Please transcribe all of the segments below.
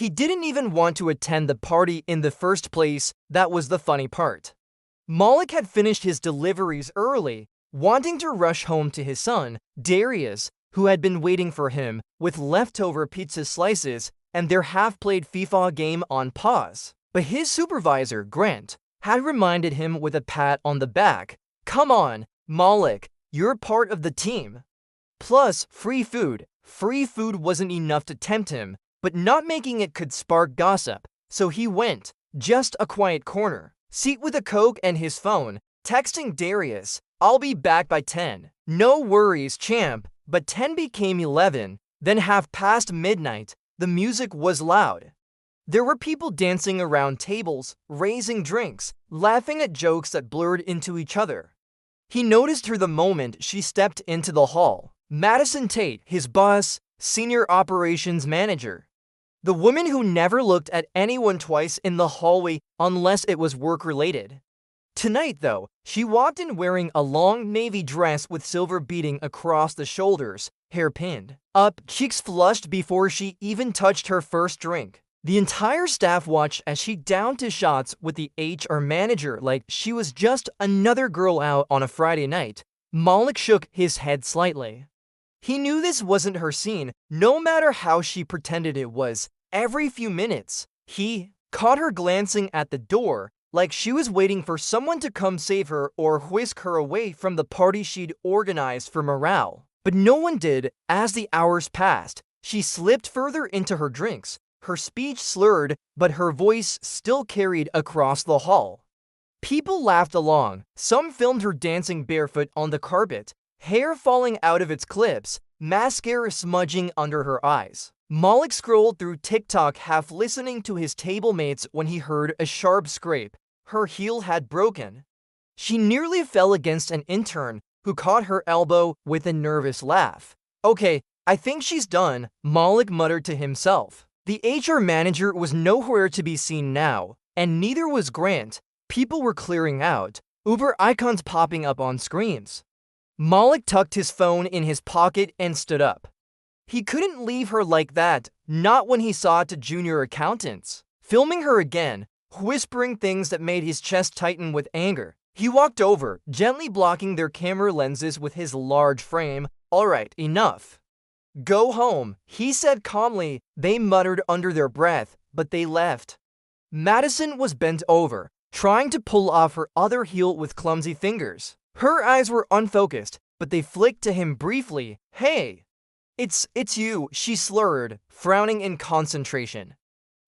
He didn't even want to attend the party in the first place. That was the funny part. Malik had finished his deliveries early, wanting to rush home to his son, Darius, who had been waiting for him with leftover pizza slices and their half-played FIFA game on pause. But his supervisor, Grant, had reminded him with a pat on the back, "Come on, Malik, you're part of the team." Plus, free food. Free food wasn't enough to tempt him, but not making it could spark gossip, so he went, just a quiet corner, seat with a Coke and his phone, texting Darius, "I'll be back by 10. No worries, champ." But 10 became 11, then half past midnight. The music was loud. There were people dancing around tables, raising drinks, laughing at jokes that blurred into each other. He noticed her the moment she stepped into the hall. Madison Tate, his boss, senior operations manager. The woman who never looked at anyone twice in the hallway unless it was work-related. Tonight, though, she walked in wearing a long navy dress with silver beading across the shoulders, hair pinned up, cheeks flushed before she even touched her first drink. The entire staff watched as she downed to shots with the HR manager like she was just another girl out on a Friday night. Malik shook his head slightly. He knew this wasn't her scene, no matter how she pretended it was. Every few minutes, he caught her glancing at the door, like she was waiting for someone to come save her or whisk her away from the party she'd organized for morale. But no one did. As the hours passed, she slipped further into her drinks. Her speech slurred, but her voice still carried across the hall. People laughed along. Some filmed her dancing barefoot on the carpet, hair falling out of its clips, mascara smudging under her eyes. Malik scrolled through TikTok, half listening to his table mates when he heard a sharp scrape. Her heel had broken. She nearly fell against an intern, who caught her elbow with a nervous laugh. "Okay, I think she's done," Malik muttered to himself. The HR manager was nowhere to be seen now, and neither was Grant. People were clearing out, Uber icons popping up on screens. Malik tucked his phone in his pocket and stood up. He couldn't leave her like that, not when he saw to junior accountants filming her again, whispering things that made his chest tighten with anger. He walked over, gently blocking their camera lenses with his large frame. "All right, enough. Go home," he said calmly. They muttered under their breath, but they left. Madison was bent over, trying to pull off her other heel with clumsy fingers. Her eyes were unfocused, but they flicked to him briefly. "Hey, it's you," she slurred, frowning in concentration.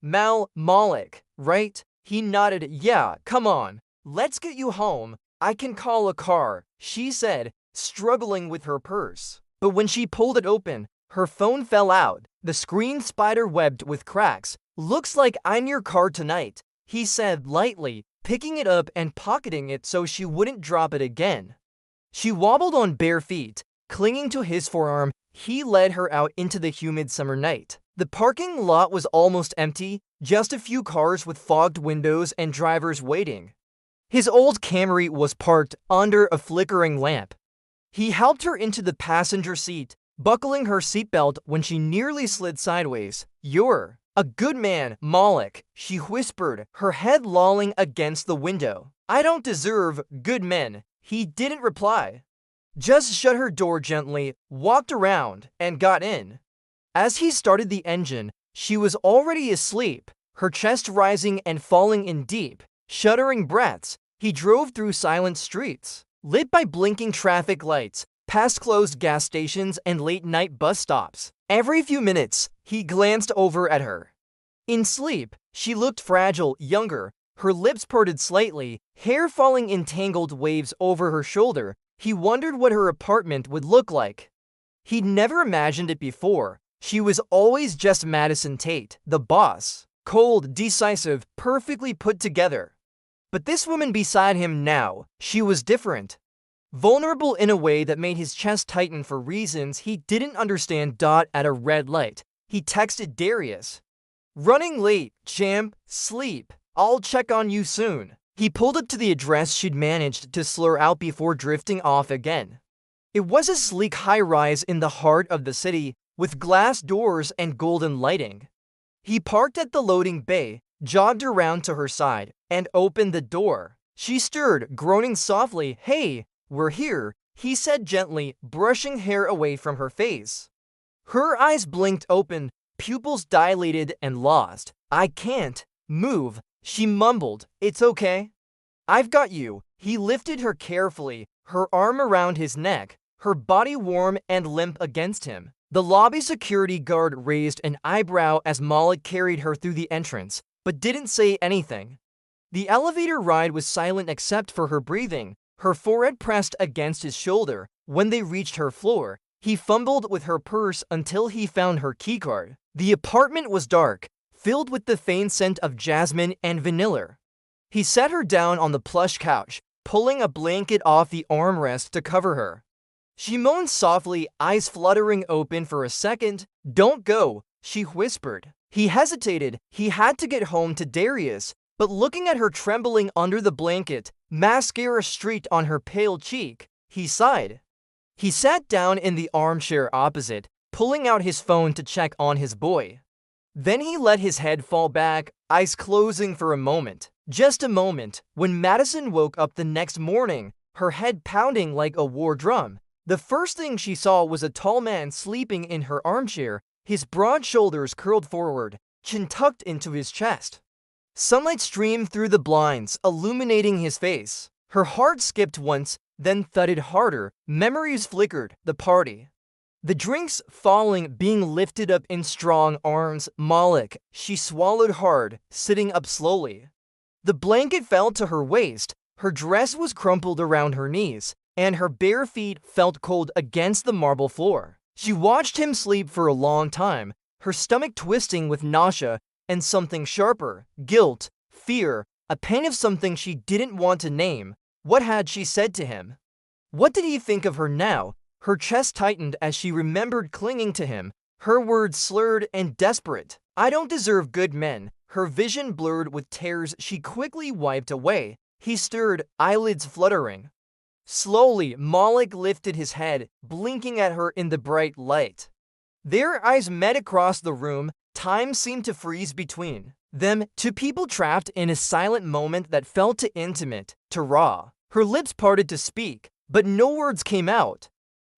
Malik, right?" He nodded. "Yeah, come on. Let's get you home. I can call a car," she said, struggling with her purse. But when she pulled it open, her phone fell out, the screen spider-webbed with cracks. "Looks like I'm your car tonight," he said lightly, picking it up and pocketing it so she wouldn't drop it again. She wobbled on bare feet, clinging to his forearm. He led her out into the humid summer night. The parking lot was almost empty, just a few cars with fogged windows and drivers waiting. His old Camry was parked under a flickering lamp. He helped her into the passenger seat, buckling her seatbelt when she nearly slid sideways. "You're a good man, Malik," she whispered, her head lolling against the window. "I don't deserve good men." He didn't reply, just shut her door gently, walked around, and got in. As he started the engine, she was already asleep, her chest rising and falling in deep, shuddering breaths. He drove through silent streets, lit by blinking traffic lights, past closed gas stations and late-night bus stops. Every few minutes, he glanced over at her. In sleep, she looked fragile, younger, her lips parted slightly, hair falling in tangled waves over her shoulder. He wondered what her apartment would look like. He'd never imagined it before. She was always just Madison Tate, the boss. Cold, decisive, perfectly put together. But this woman beside him now, she was different. Vulnerable in a way that made his chest tighten for reasons he didn't understand. At a red light, he texted Darius. "Running late, champ. Sleep. I'll check on you soon." He pulled up to the address she'd managed to slur out before drifting off again. It was a sleek high-rise in the heart of the city, with glass doors and golden lighting. He parked at the loading bay, jogged around to her side, and opened the door. She stirred, groaning softly. "Hey, we're here," he said gently, brushing hair away from her face. Her eyes blinked open, pupils dilated and lost. "I can't move," she mumbled. "It's okay. I've got you." He lifted her carefully, her arm around his neck, her body warm and limp against him. The lobby security guard raised an eyebrow as Malik carried her through the entrance, but didn't say anything. The elevator ride was silent except for her breathing, her forehead pressed against his shoulder. When they reached her floor, he fumbled with her purse until he found her keycard. The apartment was dark, filled with the faint scent of jasmine and vanilla. He sat her down on the plush couch, pulling a blanket off the armrest to cover her. She moaned softly, eyes fluttering open for a second. "Don't go," she whispered. He hesitated. He had to get home to Darius, but looking at her trembling under the blanket, mascara streaked on her pale cheek, he sighed. He sat down in the armchair opposite, pulling out his phone to check on his boy. Then he let his head fall back, eyes closing for a moment. Just a moment. When Madison woke up the next morning, her head pounding like a war drum, the first thing she saw was a tall man sleeping in her armchair, his broad shoulders curled forward, chin tucked into his chest. Sunlight streamed through the blinds, illuminating his face. Her heart skipped once, then thudded harder. Memories flickered. The party. The drinks falling, being lifted up in strong arms. Malik. She swallowed hard, sitting up slowly. The blanket fell to her waist. Her dress was crumpled around her knees, and her bare feet felt cold against the marble floor. She watched him sleep for a long time, her stomach twisting with nausea and something sharper, guilt, fear, a pain of something she didn't want to name. What had she said to him? What did he think of her now? Her chest tightened as she remembered clinging to him, her words slurred and desperate. "I don't deserve good men." Her vision blurred with tears she quickly wiped away. He stirred, eyelids fluttering. Slowly, Malik lifted his head, blinking at her in the bright light. Their eyes met across the room. Time seemed to freeze between them, two people trapped in a silent moment that felt too intimate, too raw. Her lips parted to speak, but no words came out.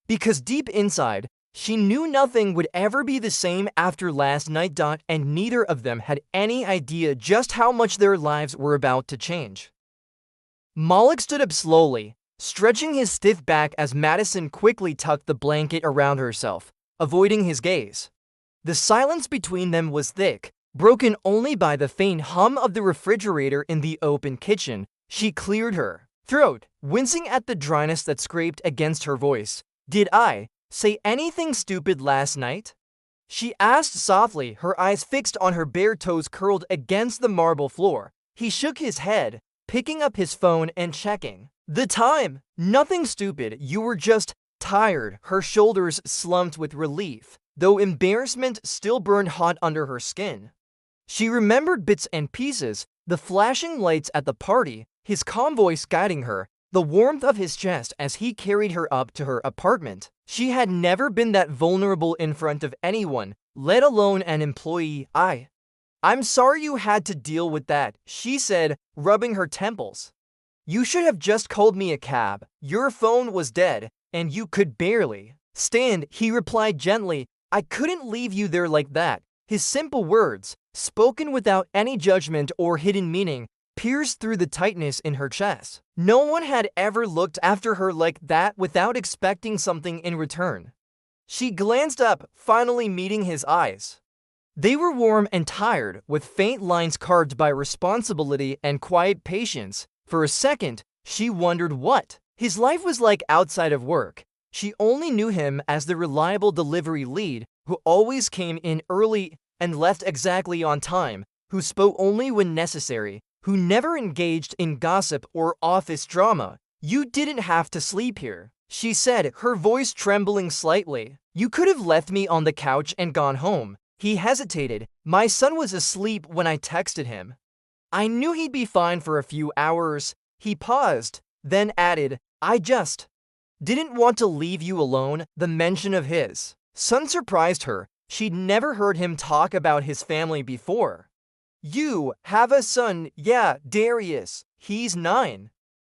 Because deep inside, she knew nothing would ever be the same after last night. And neither of them had any idea just how much their lives were about to change. Malik stood up slowly, stretching his stiff back as Madison quickly tucked the blanket around herself, avoiding his gaze. The silence between them was thick, broken only by the faint hum of the refrigerator in the open kitchen. She cleared her throat, wincing at the dryness that scraped against her voice. "Did I say anything stupid last night?" she asked softly, her eyes fixed on her bare toes curled against the marble floor. He shook his head, picking up his phone and checking the time. "Nothing stupid, you were just tired." Her shoulders slumped with relief, though embarrassment still burned hot under her skin. She remembered bits and pieces, the flashing lights at the party, his calm voice guiding her, the warmth of his chest as he carried her up to her apartment. She had never been that vulnerable in front of anyone, let alone an employee. I'm sorry you had to deal with that," she said, rubbing her temples. "You should have just called me a cab. Your phone was dead, and you could barely stand," he replied gently. "I couldn't leave you there like that." His simple words, spoken without any judgment or hidden meaning, pierced through the tightness in her chest. No one had ever looked after her like that without expecting something in return. She glanced up, finally meeting his eyes. They were warm and tired, with faint lines carved by responsibility and quiet patience. For a second, she wondered what his life was like outside of work. She only knew him as the reliable delivery lead who always came in early and left exactly on time, who spoke only when necessary, who never engaged in gossip or office drama. "You didn't have to sleep here," she said, her voice trembling slightly. "You could have left me on the couch and gone home." He hesitated. "My son was asleep when I texted him. I knew he'd be fine for a few hours." He paused, then added, "I just didn't want to leave you alone." The mention of his son surprised her. She'd never heard him talk about his family before. You have a son, yeah, Darius. He's 9.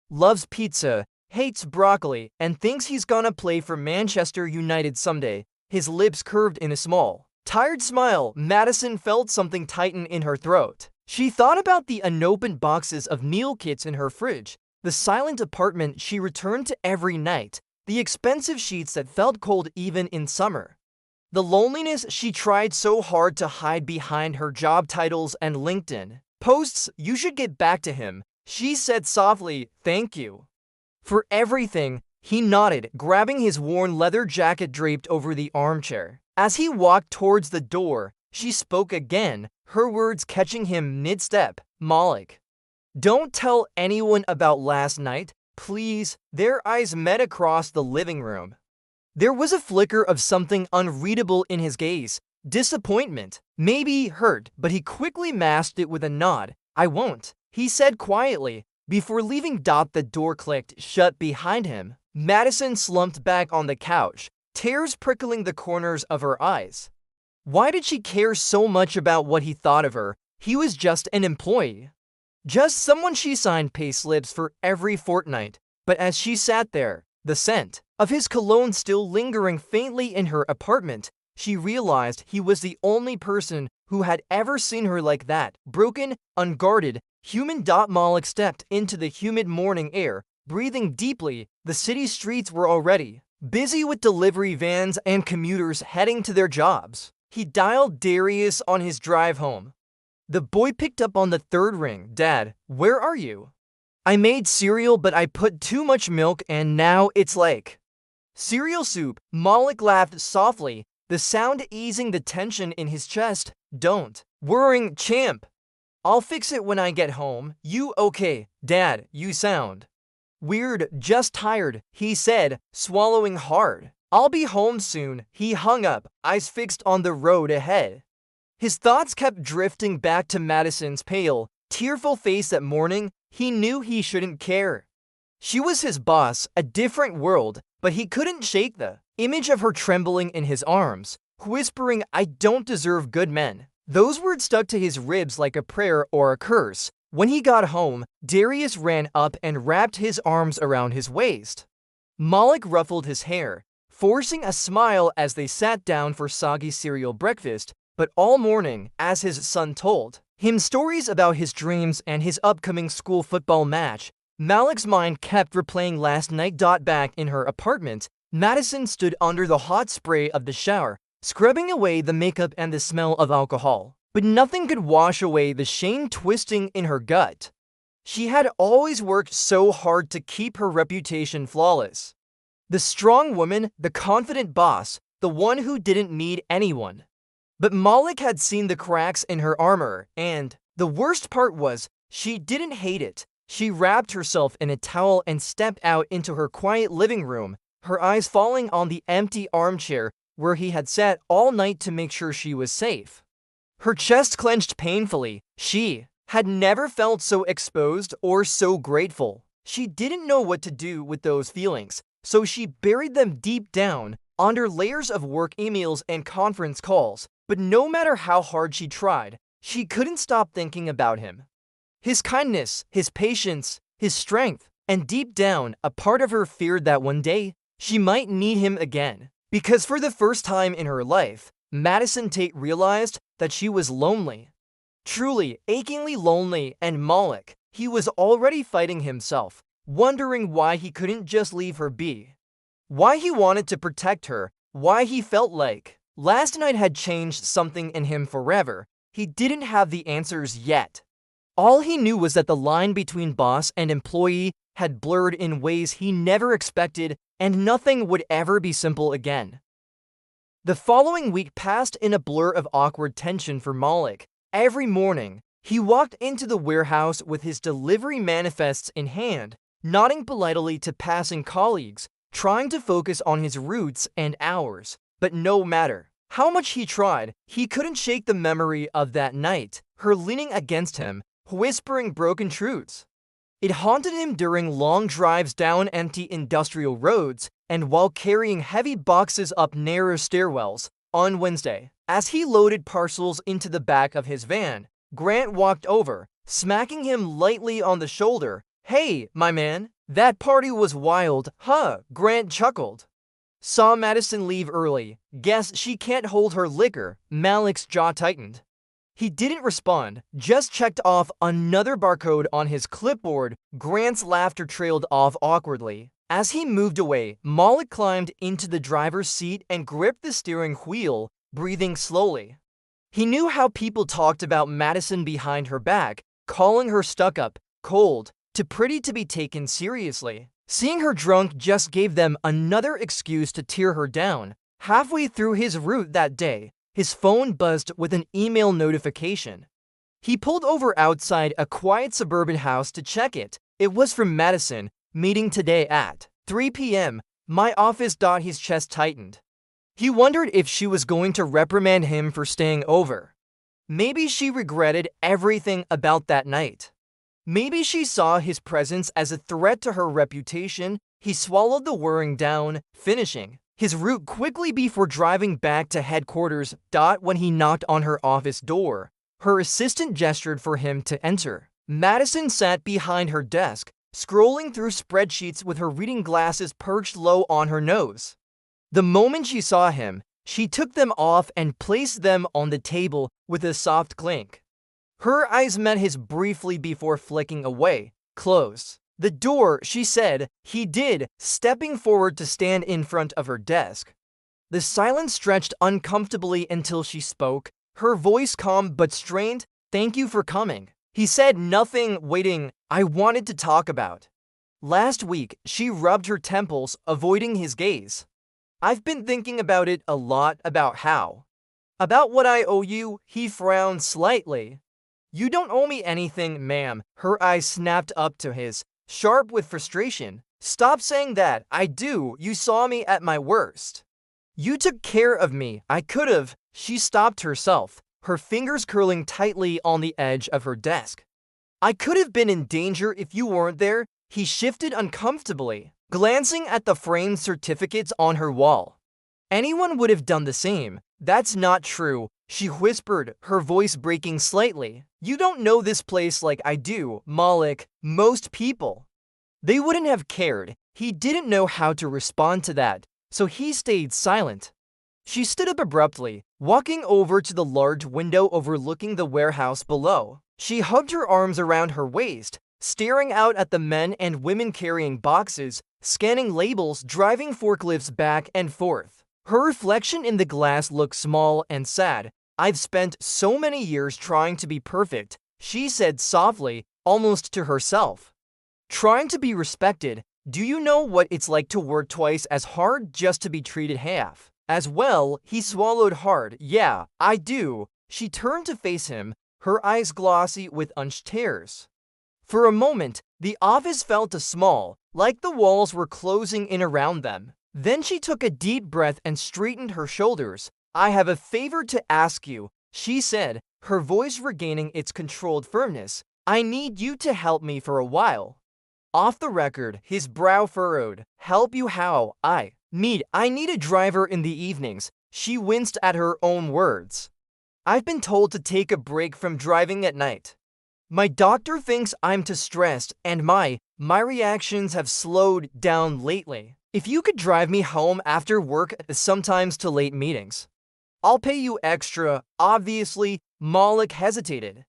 Loves pizza, hates broccoli, and thinks he's gonna play for Manchester United someday. His lips curved in a small, tired smile. Madison felt something tighten in her throat. She thought about the unopened boxes of meal kits in her fridge, the silent apartment she returned to every night, the expensive sheets that felt cold even in summer. The loneliness she tried so hard to hide behind her job titles and LinkedIn posts. You should get back to him, she said softly. Thank you for everything, he nodded, grabbing his worn leather jacket draped over the armchair. As he walked towards the door, she spoke again, her words catching him mid-step. Malik, don't tell anyone about last night, please. Their eyes met across the living room. There was a flicker of something unreadable in his gaze. Disappointment, maybe hurt, but he quickly masked it with a nod. I won't, he said quietly. Before leaving, the door clicked shut behind him. Madison slumped back on the couch, tears prickling the corners of her eyes. Why did she care so much about what he thought of her? He was just an employee. Just someone she signed pay slips for every fortnight. But as she sat there, the scent of his cologne still lingering faintly in her apartment, she realized he was the only person who had ever seen her like that, broken, unguarded, human. Malik stepped into the humid morning air, breathing deeply. The city streets were already busy with delivery vans and commuters heading to their jobs. He dialed Darius on his drive home. The boy picked up on the third ring. Dad, where are you? I made cereal, but I put too much milk and now it's like cereal soup. Malik laughed softly, the sound easing the tension in his chest. Don't worry, champ. I'll fix it when I get home. You okay? Dad, you sound weird, just tired, he said, swallowing hard. I'll be home soon. He hung up, eyes fixed on the road ahead. His thoughts kept drifting back to Madison's pale, tearful face that morning. He knew he shouldn't care. She was his boss, a different world, but he couldn't shake the image of her trembling in his arms, whispering, I don't deserve good men. Those words stuck to his ribs like a prayer or a curse. When he got home, Darius ran up and wrapped his arms around his waist. Malik ruffled his hair, forcing a smile as they sat down for soggy cereal breakfast. But all morning, as his son told him stories about his dreams and his upcoming school football match, Malik's mind kept replaying last night. Back in her apartment, Madison stood under the hot spray of the shower, scrubbing away the makeup and the smell of alcohol. But nothing could wash away the shame twisting in her gut. She had always worked so hard to keep her reputation flawless. The strong woman, the confident boss, the one who didn't need anyone. But Malik had seen the cracks in her armor, and the worst part was, she didn't hate it. She wrapped herself in a towel and stepped out into her quiet living room, her eyes falling on the empty armchair where he had sat all night to make sure she was safe. Her chest clenched painfully. She had never felt so exposed or so grateful. She didn't know what to do with those feelings, so she buried them deep down under layers of work emails and conference calls. But no matter how hard she tried, she couldn't stop thinking about him. His kindness, his patience, his strength, and deep down, a part of her feared that one day, she might need him again. Because for the first time in her life, Madison Tate realized that she was lonely. Truly, achingly lonely, and Malik, he was already fighting himself, wondering why he couldn't just leave her be. Why he wanted to protect her, why he felt like last night had changed something in him forever. He didn't have the answers yet. All he knew was that the line between boss and employee had blurred in ways he never expected, and nothing would ever be simple again. The following week passed in a blur of awkward tension for Malik. Every morning, he walked into the warehouse with his delivery manifests in hand, nodding politely to passing colleagues, trying to focus on his routes and hours. But no matter how much he tried, he couldn't shake the memory of that night, her leaning against him, whispering broken truths. It haunted him during long drives down empty industrial roads, and while carrying heavy boxes up narrow stairwells. On Wednesday, as he loaded parcels into the back of his van, Grant walked over, smacking him lightly on the shoulder. "Hey, my man, that party was wild, huh?" Grant chuckled. Saw Madison leave early. Guess she can't hold her liquor. Malik's jaw tightened. He didn't respond, just checked off another barcode on his clipboard. Grant's laughter trailed off awkwardly. As he moved away, Malik climbed into the driver's seat and gripped the steering wheel, breathing slowly. He knew how people talked about Madison behind her back, calling her stuck-up, cold, too pretty to be taken seriously. Seeing her drunk just gave them another excuse to tear her down. Halfway through his route that day, his phone buzzed with an email notification. He pulled over outside a quiet suburban house to check it. It was from Madison. "Meeting today at 3 p.m. My office." His chest tightened. He wondered if she was going to reprimand him for staying over. Maybe she regretted everything about that night. Maybe she saw his presence as a threat to her reputation. He swallowed the worrying down, finishing his route quickly before driving back to headquarters. When he knocked on her office door, her assistant gestured for him to enter. Madison sat behind her desk, scrolling through spreadsheets with her reading glasses perched low on her nose. The moment she saw him, she took them off and placed them on the table with a soft clink. Her eyes met his briefly before flicking away. "Close the door," she said. He did, stepping forward to stand in front of her desk. The silence stretched uncomfortably until she spoke, her voice calm but strained. "Thank you for coming." He said nothing, waiting. "I wanted to talk about last week." She rubbed her temples, avoiding his gaze. "I've been thinking about it a lot, about what I owe you." He frowned slightly. "You don't owe me anything, ma'am." Her eyes snapped up to his, sharp with frustration. "Stop saying that. I do. You saw me at my worst. You took care of me. I could've." She stopped herself, her fingers curling tightly on the edge of her desk. "I could have been in danger if you weren't there." He shifted uncomfortably, glancing at the framed certificates on her wall. "Anyone would have done the same." "That's not true," she whispered, her voice breaking slightly. "You don't know this place like I do, Malik. Most people, they wouldn't have cared." He didn't know how to respond to that, so he stayed silent. She stood up abruptly, walking over to the large window overlooking the warehouse below. She hugged her arms around her waist, staring out at the men and women carrying boxes, scanning labels, driving forklifts back and forth. Her reflection in the glass looked small and sad. "I've spent so many years trying to be perfect," she said softly, almost to herself. "Trying to be respected. Do you know what it's like to work twice as hard just to be treated half as well?" He swallowed hard. "Yeah, I do." She turned to face him, her eyes glossy with unshed tears. For a moment, the office felt small, like the walls were closing in around them. Then she took a deep breath and straightened her shoulders. "I have a favor to ask you," she said, her voice regaining its controlled firmness. "I need you to help me for a while." Off the record, his brow furrowed. "Help you how?" I need a driver in the evenings." She winced at her own words. "I've been told to take a break from driving at night. My doctor thinks I'm too stressed, and my reactions have slowed down lately. If you could drive me home after work, sometimes to late meetings, I'll pay you extra." Obviously, Malik hesitated.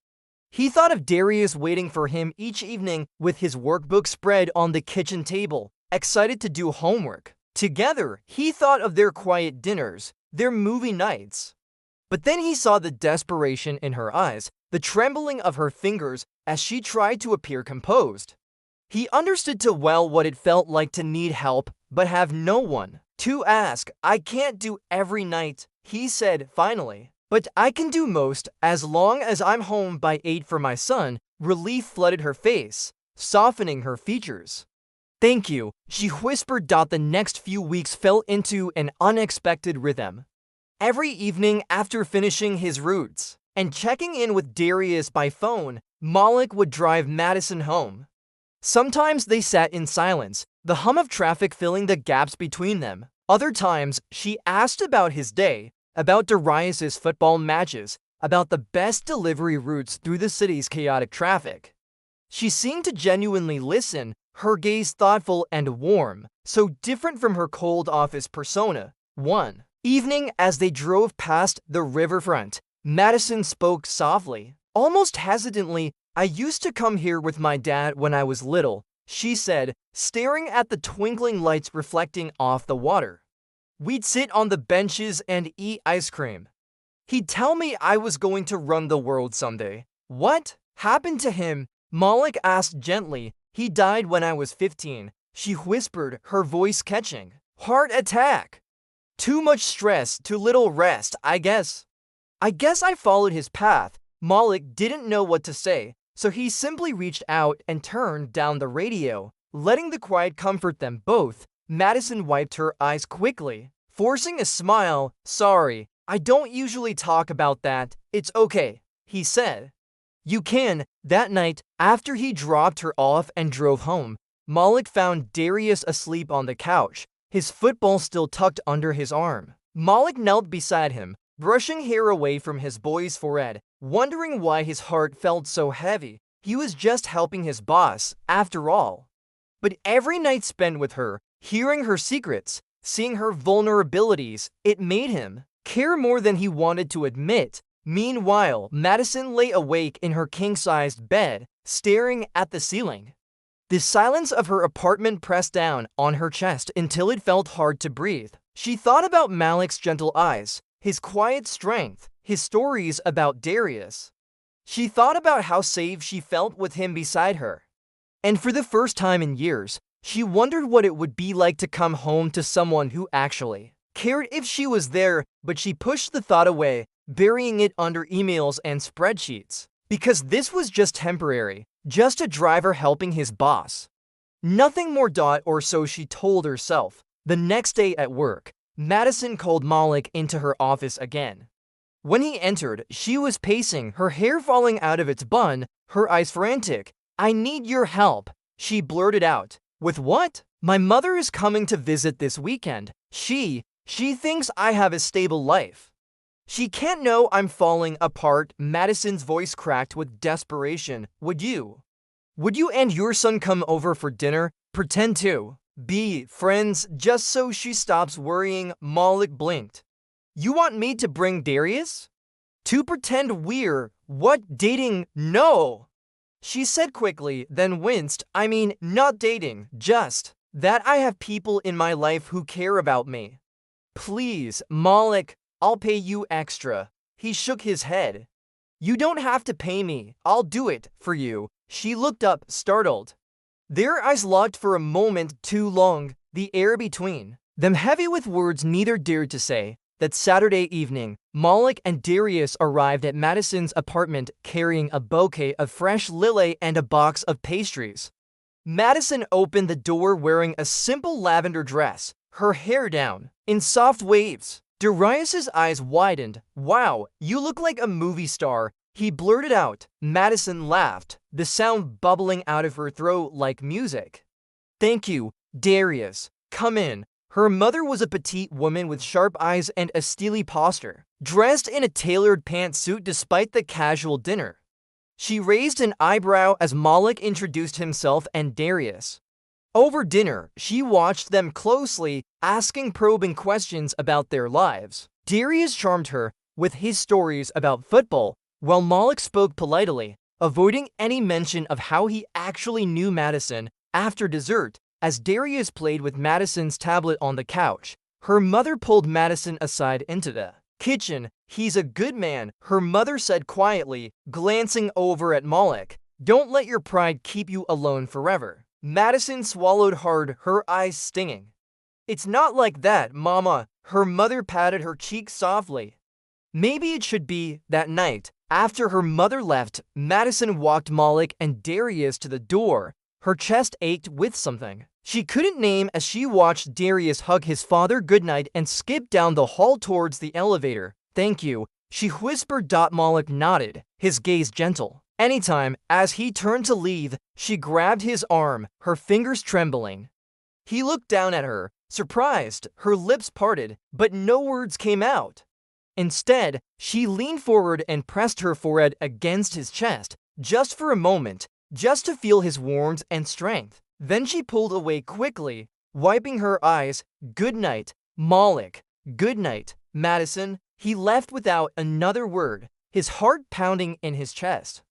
He thought of Darius waiting for him each evening with his workbook spread on the kitchen table, excited to do homework. Together, he thought of their quiet dinners, their movie nights. But then he saw the desperation in her eyes, the trembling of her fingers as she tried to appear composed. He understood too well what it felt like to need help, but have no one to ask. "I can't do every night," he said finally, "but I can do most, as long as I'm home by 8 for my son." Relief flooded her face, softening her features. "Thank you," she whispered. The next few weeks fell into an unexpected rhythm. Every evening after finishing his routes and checking in with Darius by phone, Malik would drive Madison home. Sometimes they sat in silence, the hum of traffic filling the gaps between them. Other times, she asked about his day, about Darius's football matches, about the best delivery routes through the city's chaotic traffic. She seemed to genuinely listen, her gaze thoughtful and warm, so different from her cold office persona. One evening, as they drove past the riverfront, Madison spoke softly, almost hesitantly. "I used to come here with my dad when I was little," she said, staring at the twinkling lights reflecting off the water. "We'd sit on the benches and eat ice cream. He'd tell me I was going to run the world someday." "What happened to him?" Malik asked gently. "He died when I was 15, she whispered, her voice catching. "Heart attack. Too much stress, too little rest, I guess." "I guess I followed his path." Malik didn't know what to say, so he simply reached out and turned down the radio, letting the quiet comfort them both. Madison wiped her eyes quickly, forcing a smile. "Sorry, I don't usually talk about that. It's okay," he said. "You can." That night, after he dropped her off and drove home, Malik found Darius asleep on the couch, his football still tucked under his arm. Malik knelt beside him, brushing hair away from his boy's forehead, wondering why his heart felt so heavy. He was just helping his boss, after all. But every night spent with her, hearing her secrets, seeing her vulnerabilities, it made him care more than he wanted to admit. Meanwhile, Madison lay awake in her king-sized bed, staring at the ceiling. The silence of her apartment pressed down on her chest until it felt hard to breathe. She thought about Malik's gentle eyes, his quiet strength, his stories about Darius. She thought about how safe she felt with him beside her. And for the first time in years, she wondered what it would be like to come home to someone who actually cared if she was there, but she pushed the thought away, burying it under emails and spreadsheets. Because this was just temporary, just a driver helping his boss. Nothing more. Or so she told herself. The next day at work, Madison called Malik into her office again. When he entered, she was pacing, her hair falling out of its bun, her eyes frantic. "I need your help," she blurted out. "With what?" "My mother is coming to visit this weekend. She thinks I have a stable life. She can't know I'm falling apart." Madison's voice cracked with desperation. Would you and your son come over for dinner? Pretend to be friends just so she stops worrying." Malik blinked. "You want me to bring Darius? To pretend we're what, dating?" "No," she said quickly, then winced. "I mean, not dating, just that I have people in my life who care about me." "Please, Malik, I'll pay you extra." He shook his head. "You don't have to pay me. I'll do it for you." She looked up, startled. Their eyes locked for a moment too long, the air between them heavy with words neither dared to say. That Saturday evening, Malik and Darius arrived at Madison's apartment carrying a bouquet of fresh lily and a box of pastries. Madison opened the door wearing a simple lavender dress, her hair down in soft waves. Darius's eyes widened. "Wow, you look like a movie star," he blurted out. Madison laughed, the sound bubbling out of her throat like music. "Thank you, Darius. Come in." Her mother was a petite woman with sharp eyes and a steely posture, dressed in a tailored pantsuit despite the casual dinner. She raised an eyebrow as Malik introduced himself and Darius. Over dinner, she watched them closely, asking probing questions about their lives. Darius charmed her with his stories about football, while Malik spoke politely, avoiding any mention of how he actually knew Madison. After dessert, as Darius played with Madison's tablet on the couch, her mother pulled Madison aside into the kitchen. "He's a good man," her mother said quietly, glancing over at Malik. "Don't let your pride keep you alone forever." Madison swallowed hard, her eyes stinging. "It's not like that, Mama." Her mother patted her cheek softly. Maybe it should be. That night, after her mother left, Madison walked Malik and Darius to the door. Her chest ached with something she couldn't name as she watched Darius hug his father goodnight and skip down the hall towards the elevator. "Thank you," she whispered. Malik nodded, his gaze gentle. "Anytime." As he turned to leave, she grabbed his arm, her fingers trembling. He looked down at her, surprised, her lips parted, but no words came out. Instead, she leaned forward and pressed her forehead against his chest, just for a moment, just to feel his warmth and strength. Then she pulled away quickly, wiping her eyes. "Good night, Malik. Good night, Madison." He left without another word, his heart pounding in his chest.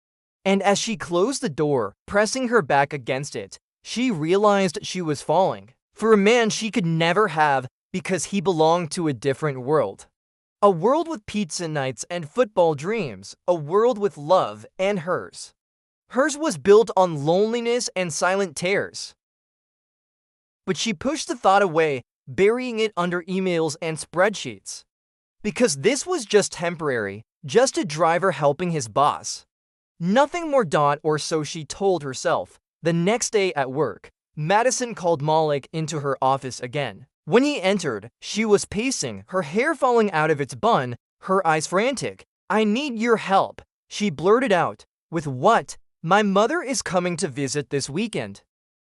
And as she closed the door, pressing her back against it, she realized she was falling for a man she could never have because he belonged to a different world. A world with pizza nights and football dreams, a world with love and hers. Hers was built on loneliness and silent tears. But she pushed the thought away, burying it under emails and spreadsheets. Because this was just temporary, just a driver helping his boss. Nothing more. Or so she told herself. The next day at work, Madison called Malik into her office again. When he entered, she was pacing, her hair falling out of its bun, her eyes frantic. "I need your help," she blurted out. "With what?" "My mother is coming to visit this weekend.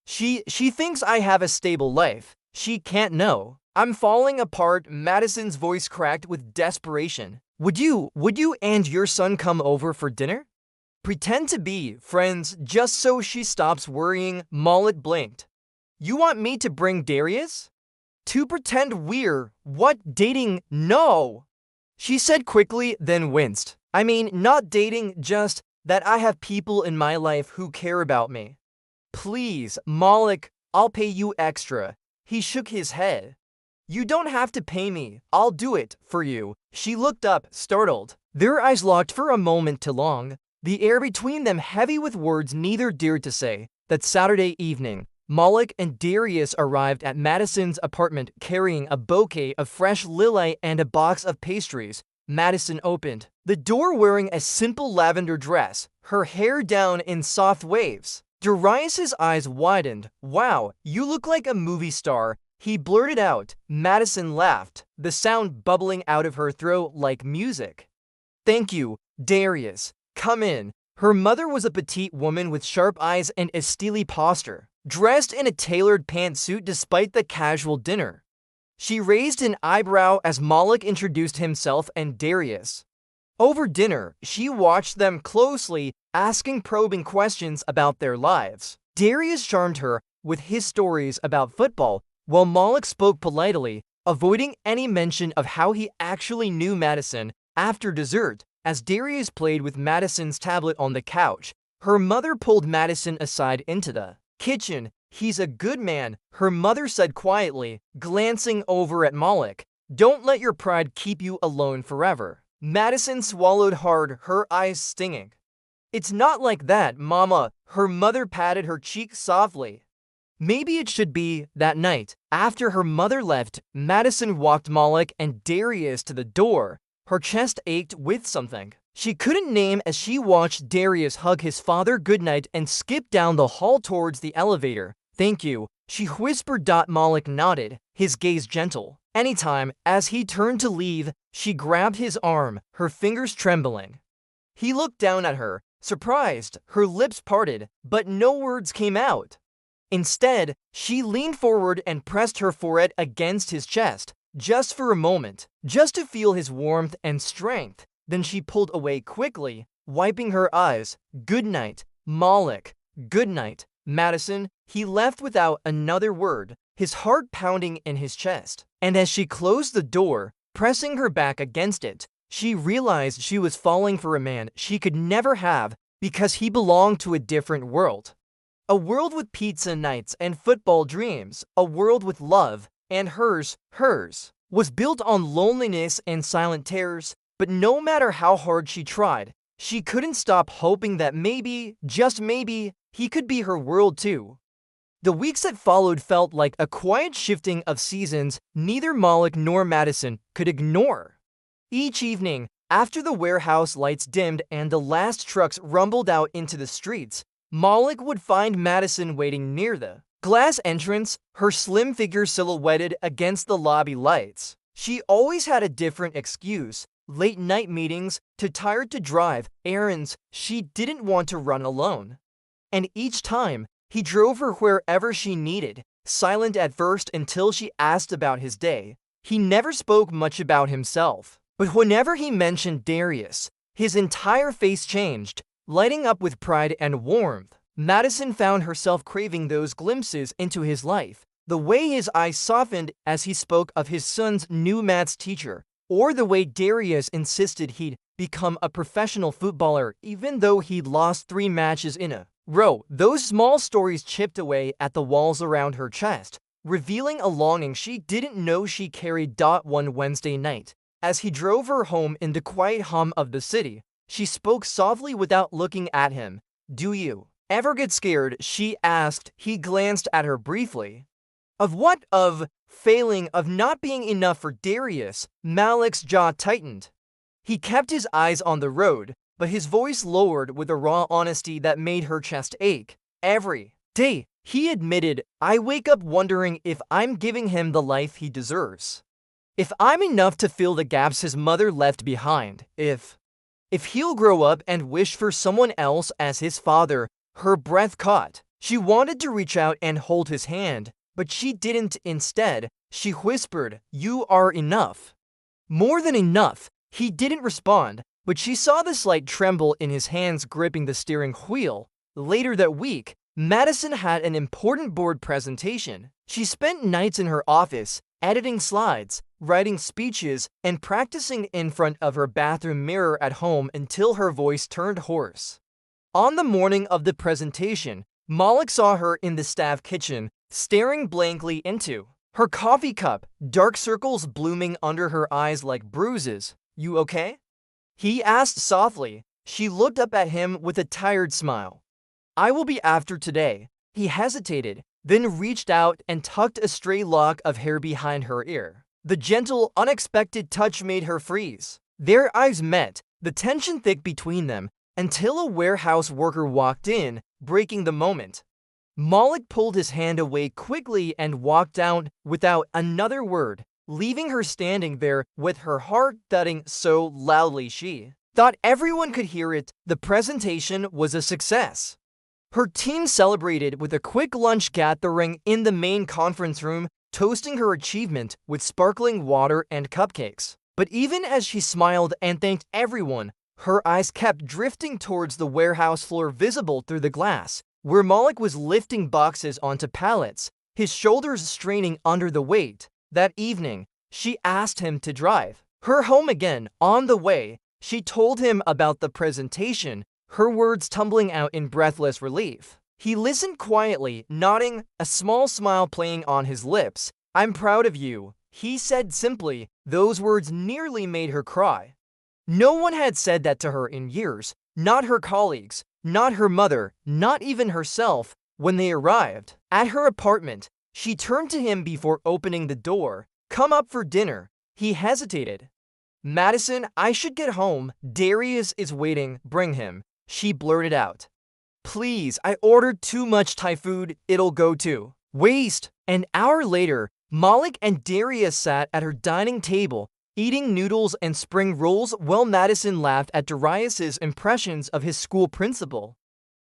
She thinks I have a stable life. She can't know. I'm falling apart." Madison's voice cracked with desperation. Would you and your son come over for dinner? Pretend to be friends just so she stops worrying. Malik blinked. "You want me to bring Darius? To pretend we're what, dating?" "No," she said quickly, then winced. "I mean, not dating, just that I have people in my life who care about me." "Please, Malik, I'll pay you extra." He shook his head. "You don't have to pay me. I'll do it for you." She looked up, startled. Their eyes locked for a moment too long, the air between them heavy with words neither dared to say. That Saturday evening, Malik and Darius arrived at Madison's apartment carrying a bouquet of fresh lily and a box of pastries. Madison opened the door wearing a simple lavender dress, her hair down in soft waves. Darius's eyes widened. "Wow, you look like a movie star," he blurted out. Madison laughed, the sound bubbling out of her throat like music. "Thank you, Darius. Come in." Her mother was a petite woman with sharp eyes and a steely posture, dressed in a tailored pantsuit despite the casual dinner. She raised an eyebrow as Malik introduced himself and Darius. Over dinner, she watched them closely, asking probing questions about their lives. Darius charmed her with his stories about football, while Malik spoke politely, avoiding any mention of how he actually knew Madison. After dessert, as Darius played with Madison's tablet on the couch, her mother pulled Madison aside into the kitchen. "He's a good man," her mother said quietly, glancing over at Malik. "Don't let your pride keep you alone forever." Madison swallowed hard, her eyes stinging. "It's not like that, Mama." Her mother patted her cheek softly. Maybe it should be. That night, after her mother left, Madison walked Malik and Darius to the door. Her chest ached with something she couldn't name as she watched Darius hug his father goodnight and skip down the hall towards the elevator. "Thank you," she whispered. Malik nodded, his gaze gentle. "Anytime." As he turned to leave, she grabbed his arm, her fingers trembling. He looked down at her, surprised, her lips parted, but no words came out. Instead, she leaned forward and pressed her forehead against his chest, just for a moment, just to feel his warmth and strength. Then she pulled away quickly, wiping her eyes. "Good night, Malik. Good night, Madison." He left without another word, his heart pounding in his chest. And as she closed the door, pressing her back against it, she realized she was falling for a man she could never have because he belonged to a different world. A world with pizza nights and football dreams, a world with love, and hers was built on loneliness and silent tears. But no matter how hard she tried, she couldn't stop hoping that maybe, just maybe, he could be her world too. The weeks that followed felt like a quiet shifting of seasons neither Malik nor Madison could ignore. Each evening, after the warehouse lights dimmed and the last trucks rumbled out into the streets, Malik would find Madison waiting near the glass entrance, her slim figure silhouetted against the lobby lights. She always had a different excuse: late night meetings, too tired to drive, errands, she didn't want to run alone. And each time, he drove her wherever she needed, silent at first until she asked about his day. He never spoke much about himself, But whenever he mentioned Darius, his entire face changed, lighting up with pride and warmth. Madison found herself craving those glimpses into his life. The way his eyes softened as he spoke of his son's new maths teacher, or the way Darius insisted he'd become a professional footballer even though he'd lost 3 matches in a row. Those small stories chipped away at the walls around her chest, revealing a longing she didn't know she carried. One Wednesday night, as he drove her home in the quiet hum of the city, she spoke softly without looking at him. "Do you ever get scared?" she asked. He glanced at her briefly. Of what? Of failing, of not being enough for Darius? Malik's jaw tightened. He kept his eyes on the road, but his voice lowered with a raw honesty that made her chest ache. "Every day," he admitted, "I wake up wondering if I'm giving him the life he deserves. If I'm enough to fill the gaps his mother left behind. If he'll grow up and wish for someone else as his father." Her breath caught. She wanted to reach out and hold his hand, but she didn't. Instead, she whispered, "You are enough." More than enough. He didn't respond, but she saw the slight tremble in his hands gripping the steering wheel. Later that week, Madison had an important board presentation. She spent nights in her office, editing slides, writing speeches, and practicing in front of her bathroom mirror at home until her voice turned hoarse. On the morning of the presentation, Malik saw her in the staff kitchen, staring blankly into her coffee cup, dark circles blooming under her eyes like bruises. "You okay?" he asked softly. She looked up at him with a tired smile. "I will be after today." He hesitated, then reached out and tucked a stray lock of hair behind her ear. The gentle, unexpected touch made her freeze. Their eyes met, the tension thick between them, until a warehouse worker walked in, breaking the moment. Malik pulled his hand away quickly and walked out without another word, leaving her standing there with her heart thudding so loudly she thought everyone could hear it. The presentation was a success. Her team celebrated with a quick lunch gathering in the main conference room, toasting her achievement with sparkling water and cupcakes. But even as she smiled and thanked everyone, her eyes kept drifting towards the warehouse floor visible through the glass, where Malik was lifting boxes onto pallets, his shoulders straining under the weight. That evening, she asked him to drive her home again. On the way, she told him about the presentation, her words tumbling out in breathless relief. He listened quietly, nodding, a small smile playing on his lips. "I'm proud of you," he said simply. Those words nearly made her cry. No one had said that to her in years, not her colleagues, not her mother, not even herself. When they arrived at her apartment, she turned to him before opening the door. "Come up for dinner." He hesitated. "Madison, I should get home. Darius is waiting. Bring him," she blurted out. "Please, I ordered too much Thai food. It'll go to waste." An hour later, Malik and Darius sat at her dining table, eating noodles and spring rolls while Madison laughed at Darius's impressions of his school principal.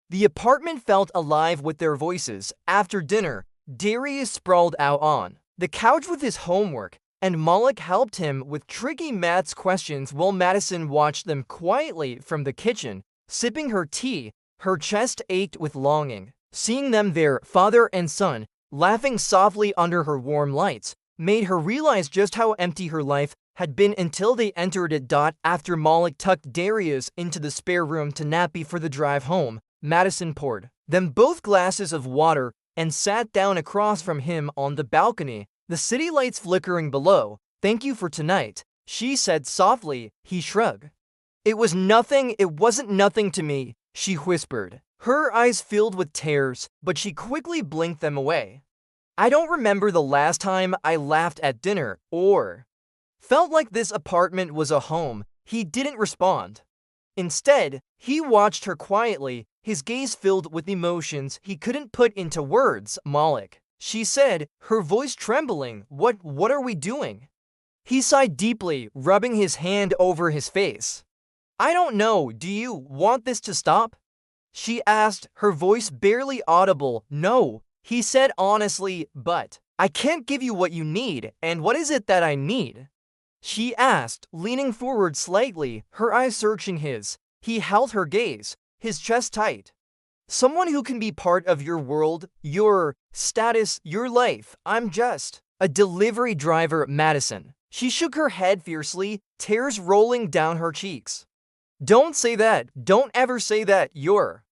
The apartment felt alive with their voices. After dinner, Darius sprawled out on the couch with his homework, and Malik helped him with tricky maths questions while Madison watched them quietly from the kitchen, sipping her tea. Her chest ached with longing. Seeing them there, father and son, laughing softly under her warm lights, made her realize just how empty her life had been until they entered it. After Malik tucked Darius into the spare room to nap before the drive home, Madison poured them both glasses of water and sat down across from him on the balcony, the city lights flickering below. "Thank you for tonight," she said softly. He shrugged. It wasn't nothing to me," she whispered. Her eyes filled with tears, but she quickly blinked them away. "I don't remember the last time I laughed at dinner or felt like this apartment was a home." He didn't respond. Instead, he watched her quietly, his gaze filled with emotions he couldn't put into words. "Malik," she said, her voice trembling, What are we doing?" He sighed deeply, rubbing his hand over his face. "I don't know. Do you want this to stop?" she asked, her voice barely audible. "No," he said honestly, "but I can't give you what you need." "And what is it that I need?" She asked, leaning forward slightly, her eyes searching his. He held her gaze, his chest tight. Someone who can be part of your world, your status, your life. I'm just a delivery driver, Madison. She shook her head fiercely, tears rolling down her cheeks. Don't say that. Don't ever say that. You're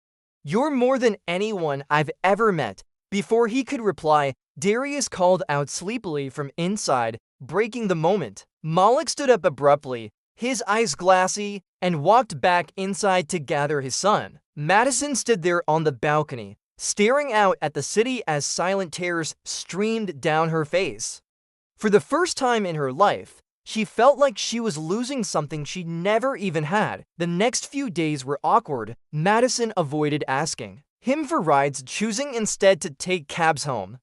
more than anyone I've ever met. Before he could reply, Darius called out sleepily from inside, breaking the moment. Malik stood up abruptly, his eyes glassy, and walked back inside to gather his son. Madison stood there on the balcony, staring out at the city as silent tears streamed down her face. For the first time in her life, she felt like she was losing something she never even had. The next few days were awkward. Madison avoided asking him for rides, choosing instead to take cabs home.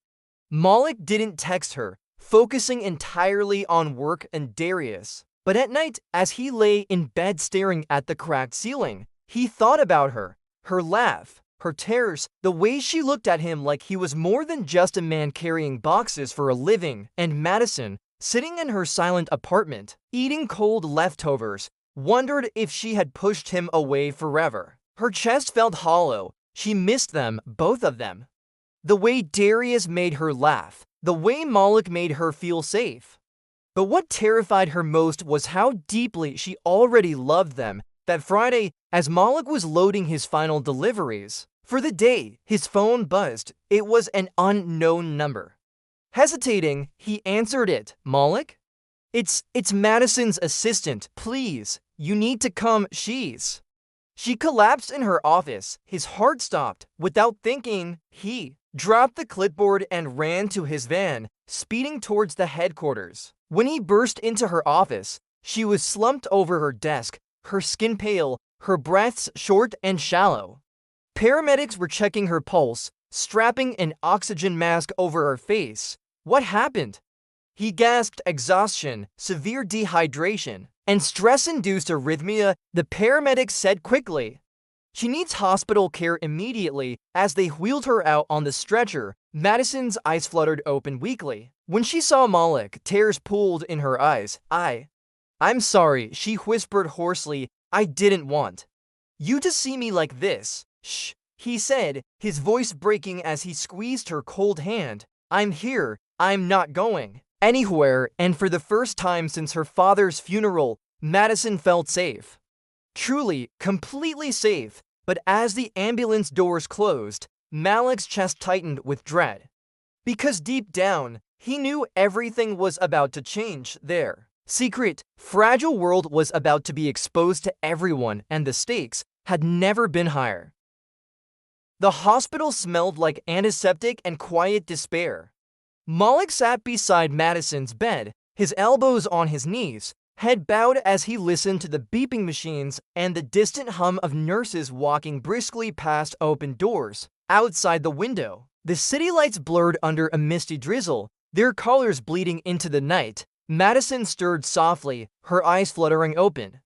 Malik didn't text her, focusing entirely on work and Darius. But at night, as he lay in bed staring at the cracked ceiling, he thought about her, her laugh, her tears, the way she looked at him like he was more than just a man carrying boxes for a living, and Madison, sitting in her silent apartment, eating cold leftovers, wondered if she had pushed him away forever. Her chest felt hollow. She missed them, both of them. The way Darius made her laugh, the way Malik made her feel safe. But what terrified her most was how deeply she already loved them. That Friday, as Malik was loading his final deliveries for the day, his phone buzzed. It was an unknown number. Hesitating, he answered it. Malik? It's Madison's assistant. Please, you need to come. She collapsed in her office. His heart stopped. Without thinking, he dropped the clipboard and ran to his van, speeding towards the headquarters. When he burst into her office, she was slumped over her desk, her skin pale, her breaths short and shallow. Paramedics were checking her pulse, strapping an oxygen mask over her face. What happened? He gasped exhaustion, severe dehydration, and stress-induced arrhythmia, the paramedics said quickly. She needs hospital care immediately. As they wheeled her out on the stretcher, Madison's eyes fluttered open weakly. When she saw Malik, tears pooled in her eyes. I'm sorry, she whispered hoarsely. I didn't want you to see me like this. Shh, he said, his voice breaking as he squeezed her cold hand. I'm here. I'm not going anywhere. And for the first time since her father's funeral, Madison felt safe. Truly, completely safe. But as the ambulance doors closed, Malik's chest tightened with dread. Because deep down, he knew everything was about to change. Their secret, fragile world was about to be exposed to everyone, and the stakes had never been higher. The hospital smelled like antiseptic and quiet despair. Malik sat beside Madison's bed, his elbows on his knees, head bowed as he listened to the beeping machines and the distant hum of nurses walking briskly past open doors. Outside the window, the city lights blurred under a misty drizzle, their colors bleeding into the night. Madison stirred softly, her eyes fluttering open.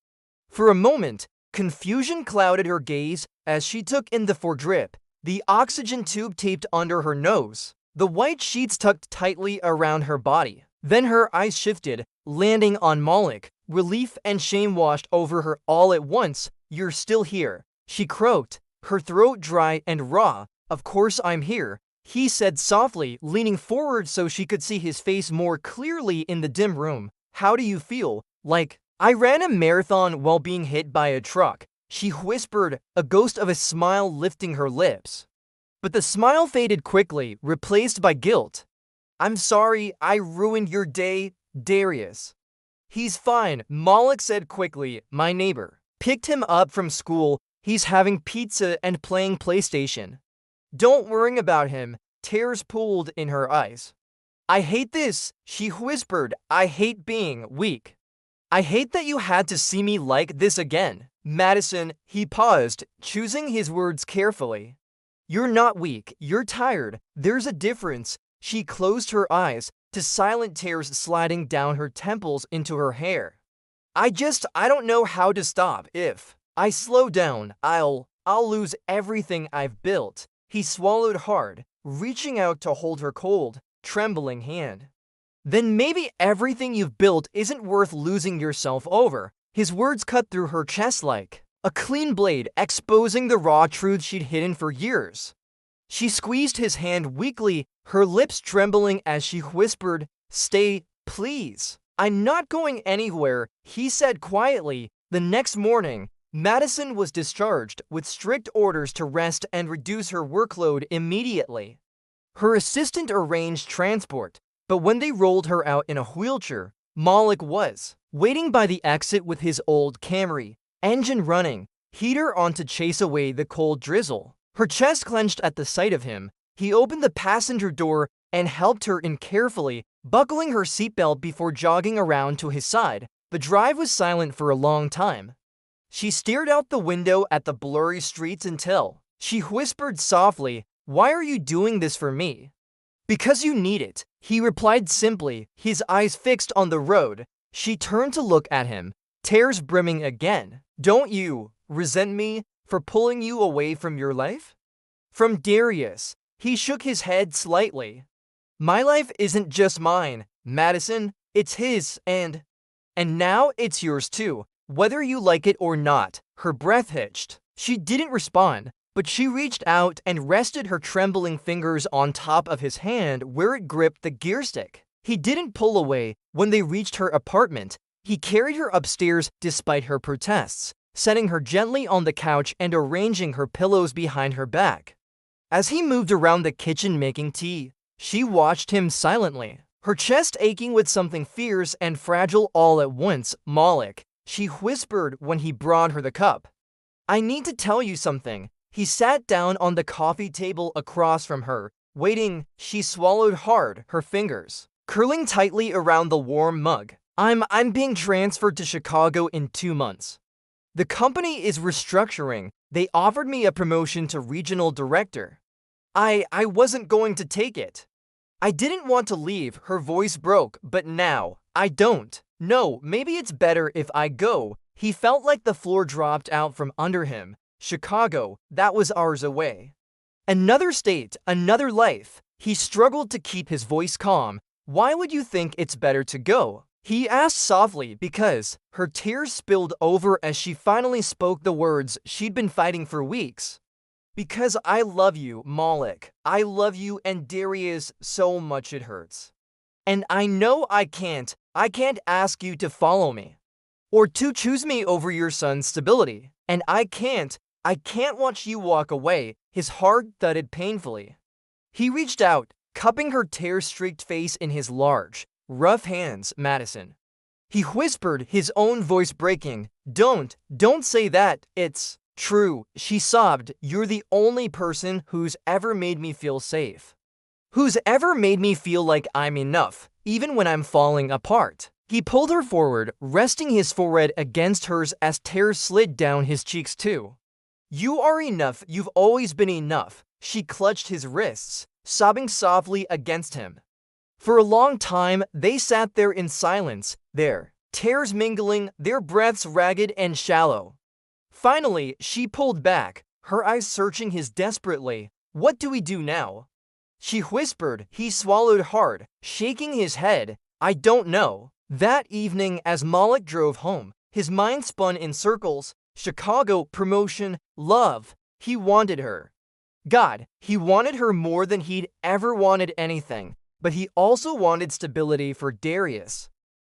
For a moment, confusion clouded her gaze as she took in the foredrip, the oxygen tube taped under her nose, the white sheets tucked tightly around her body. Then her eyes shifted, landing on Malik. Relief and shame washed over her all at once. You're still here, she croaked, her throat dry and raw. Of course I'm here, he said softly, leaning forward so she could see his face more clearly in the dim room. How do you feel? Like, I ran a marathon while being hit by a truck, she whispered, a ghost of a smile lifting her lips. But the smile faded quickly, replaced by guilt. I'm sorry I ruined your day, Darius. He's fine, Malik said quickly. My neighbor picked him up from school. He's having pizza and playing PlayStation. Don't worry about him. Tears pooled in her eyes. I hate this, she whispered. I hate being weak. I hate that you had to see me like this again. Madison, he paused, choosing his words carefully. You're not weak, you're tired. There's a difference. She closed her eyes, to silent tears sliding down her temples into her hair. I don't know how to stop. If I slow down, I'll lose everything I've built. He swallowed hard, reaching out to hold her cold, trembling hand. then maybe everything you've built isn't worth losing yourself over. His words cut through her chest like a clean blade, exposing the raw truth she'd hidden for years. She squeezed his hand weakly, her lips trembling as she whispered, "Stay, please." "I'm not going anywhere," he said quietly. The next morning, Madison was discharged with strict orders to rest and reduce her workload immediately. Her assistant arranged transport, but when they rolled her out in a wheelchair, Malik was waiting by the exit with his old Camry, engine running, heater on to chase away the cold drizzle. Her chest clenched at the sight of him. He opened the passenger door and helped her in carefully, buckling her seatbelt before jogging around to his side. The drive was silent for a long time. She stared out the window at the blurry streets until she whispered softly, "Why are you doing this for me?" "Because you need it," he replied simply, his eyes fixed on the road. She turned to look at him, tears brimming again. "Don't you resent me for pulling you away from your life?" From Darius. He shook his head slightly. "My life isn't just mine, Madison. It's his, and now it's yours too, whether you like it or not." Her breath hitched. She didn't respond, but she reached out and rested her trembling fingers on top of his hand where it gripped the gear stick. He didn't pull away. When they reached her apartment, he carried her upstairs despite her protests, setting her gently on the couch and arranging her pillows behind her back. As he moved around the kitchen making tea, she watched him silently, her chest aching with something fierce and fragile all at once. "Malik," she whispered when he brought her the cup. "I need to tell you something." He sat down on the coffee table across from her, waiting. She swallowed hard, her fingers curling tightly around the warm mug. I'm being transferred to Chicago in 2 months. The company is restructuring. They offered me a promotion to regional director. I wasn't going to take it. I didn't want to leave," her voice broke, "but now, I don't. No, maybe it's better if I go." He felt like the floor dropped out from under him. Chicago, that was hours away. Another state, another life. He struggled to keep his voice calm. "Why would you think it's better to go?" he asked softly, because her tears spilled over as she finally spoke the words she'd been fighting for weeks. "Because I love you, Malik. I love you and Darius so much it hurts. And I know I can't ask you to follow me or to choose me over your son's stability. And I can't watch you walk away." His heart thudded painfully. He reached out, cupping her tear-streaked face in his large, rough hands. "Madison," he whispered, his own voice breaking, Don't say that. It's true." She sobbed. "You're the only person who's ever made me feel safe. Who's ever made me feel like I'm enough, even when I'm falling apart." He pulled her forward, resting his forehead against hers as tears slid down his cheeks too. "You are enough. You've always been enough." She clutched his wrists, sobbing softly against him. For a long time, they sat there in silence, their tears mingling, their breaths ragged and shallow. Finally, she pulled back, her eyes searching his desperately. "What do we do now?" she whispered. He swallowed hard, shaking his head. "I don't know." That evening, as Malik drove home, his mind spun in circles. Chicago, promotion, love. He wanted her. God, he wanted her more than he'd ever wanted anything. But he also wanted stability for Darius.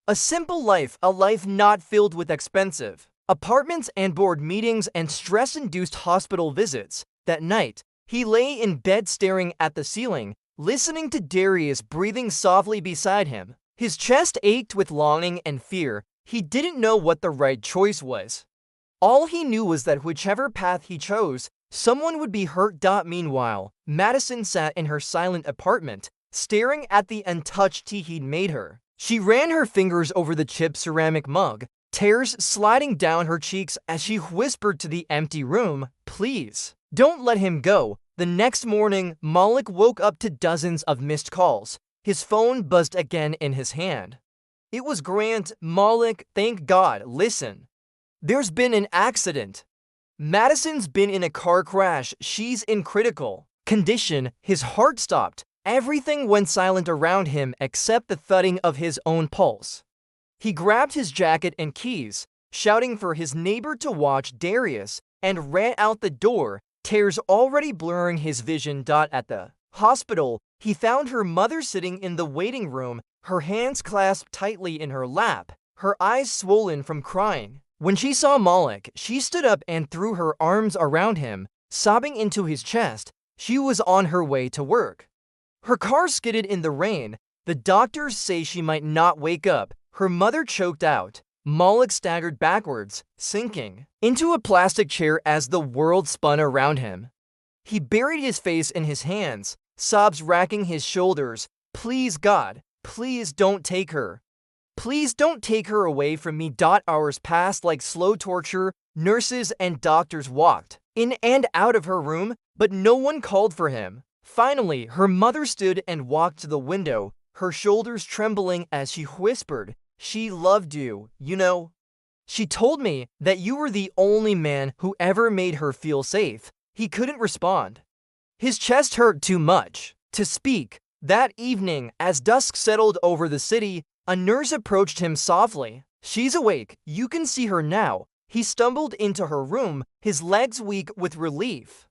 A simple life, a life not filled with expensive apartments and board meetings and stress-induced hospital visits. That night, he lay in bed staring at the ceiling, listening to Darius breathing softly beside him. His chest ached with longing and fear. He didn't know what the right choice was. All he knew was that whichever path he chose, someone would be hurt. Meanwhile, Madison sat in her silent apartment, staring at the untouched tea he'd made her. She ran her fingers over the chipped ceramic mug, tears sliding down her cheeks as she whispered to the empty room, "Please, don't let him go." The next morning, Malik woke up to dozens of missed calls. His phone buzzed again in his hand. It was Grant. "Malik, thank God. Listen. There's been an accident. Madison's been in a car crash. She's in critical condition." His heart stopped. Everything went silent around him except the thudding of his own pulse. He grabbed his jacket and keys, shouting for his neighbor to watch Darius, and ran out the door, tears already blurring his vision. At the hospital, he found her mother sitting in the waiting room, her hands clasped tightly in her lap, her eyes swollen from crying. When she saw Malik, she stood up and threw her arms around him, sobbing into his chest. She was on her way to work. Her car skidded in the rain. The doctors say she might not wake up. Her mother choked out. Malik staggered backwards, sinking into a plastic chair as the world spun around him. He buried his face in his hands, sobs racking his shoulders. Please, God, please don't take her. Please don't take her away from me. Hours passed like slow torture. Nurses and doctors walked in and out of her room, but no one called for him. Finally, her mother stood and walked to the window, her shoulders trembling as she whispered, "She loved you, you know. She told me that you were the only man who ever made her feel safe." He couldn't respond. His chest hurt too much to speak. That evening, as dusk settled over the city, a nurse approached him softly. "She's awake. You can see her now." He stumbled into her room, his legs weak with relief.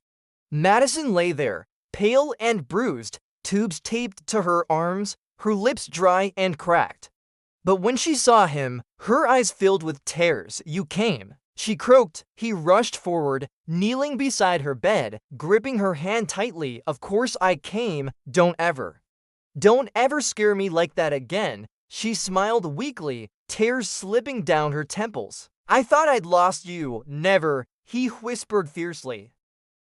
Madison lay there, pale and bruised, tubes taped to her arms, her lips dry and cracked. But when she saw him, her eyes filled with tears. "You came," she croaked. He rushed forward, kneeling beside her bed, gripping her hand tightly. "Of course I came. Don't ever scare me like that again." She smiled weakly, tears slipping down her temples. "I thought I'd lost you." "Never," he whispered fiercely.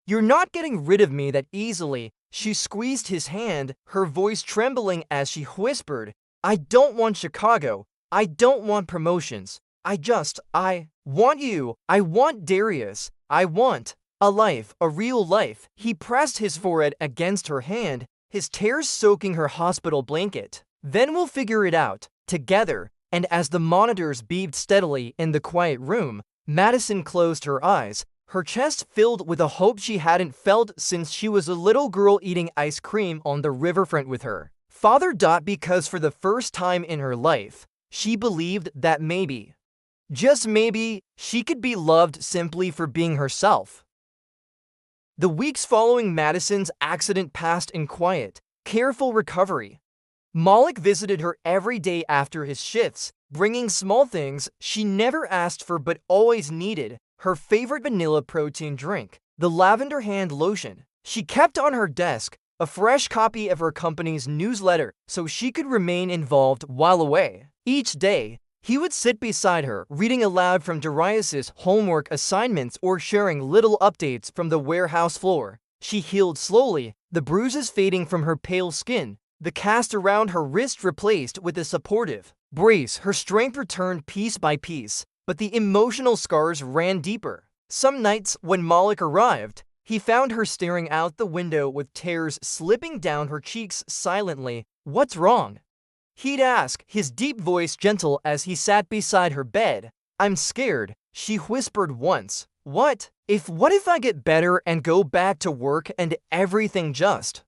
"You're not getting rid of me that easily." She squeezed his hand, her voice trembling as she whispered, "I don't want Chicago. I don't want promotions. I want you. I want Darius. I want a life, a real life." He pressed his forehead against her hand, his tears soaking her hospital blanket. "Then we'll figure it out, together." And as the monitors beeped steadily in the quiet room, Madison closed her eyes, her chest filled with a hope she hadn't felt since she was a little girl eating ice cream on the riverfront with her father. Because for the first time in her life, she believed that maybe, just maybe, she could be loved simply for being herself. The weeks following Madison's accident passed in quiet, careful recovery. Malik visited her every day after his shifts, bringing small things she never asked for but always needed: her favorite vanilla protein drink, the lavender hand lotion. She kept on her desk a fresh copy of her company's newsletter so she could remain involved while away. Each day, he would sit beside her, reading aloud from Darius's homework assignments or sharing little updates from the warehouse floor. She healed slowly, the bruises fading from her pale skin, the cast around her wrist replaced with a supportive brace. Her strength returned piece by piece, but the emotional scars ran deeper. Some nights, when Malik arrived, he found her staring out the window with tears slipping down her cheeks silently. "What's wrong?" he'd ask, his deep voice gentle as he sat beside her bed. "I'm scared," she whispered once. What if I get better and go back to work and everything just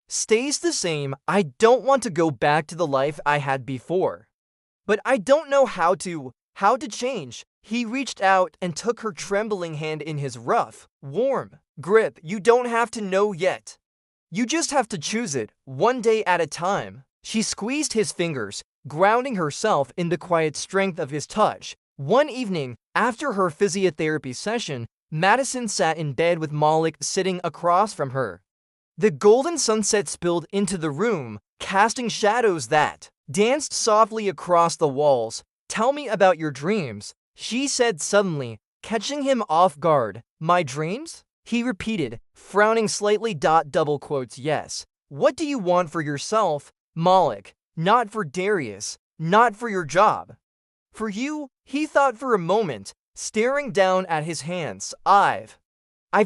stays the same?" "I don't want to go back to the life I had before, but I don't know how to change." He reached out and took her trembling hand in his rough, warm grip. "You don't have to know yet. You just have to choose it, one day at a time." She squeezed his fingers, grounding herself in the quiet strength of his touch. One evening, after her physiotherapy session, Madison sat in bed with Malik sitting across from her. The golden sunset spilled into the room, casting shadows that danced softly across the walls. "Tell me about your dreams," she said suddenly, catching him off guard. "My dreams?" he repeated, frowning slightly. Double quotes. "Yes. What do you want for yourself, Malik? Not for Darius, not for your job. For you." He thought for a moment, staring down at his hands. I've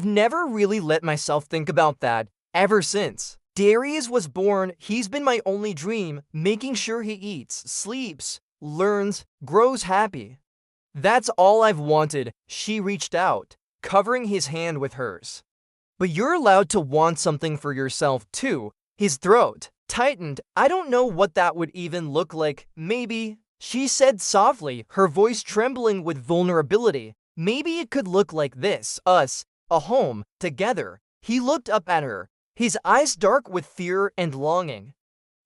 never really let myself think about that ever since Darius was born. He's been my only dream, making sure he eats, sleeps, learns, grows happy. That's all I've wanted." She reached out, covering his hand with hers. "But you're allowed to want something for yourself too." His throat tightened. I don't know what that would even look like. Maybe, she said softly, her voice trembling with vulnerability. Maybe it could look like this. Us, a home, together. He looked up at her, his eyes dark with fear and longing.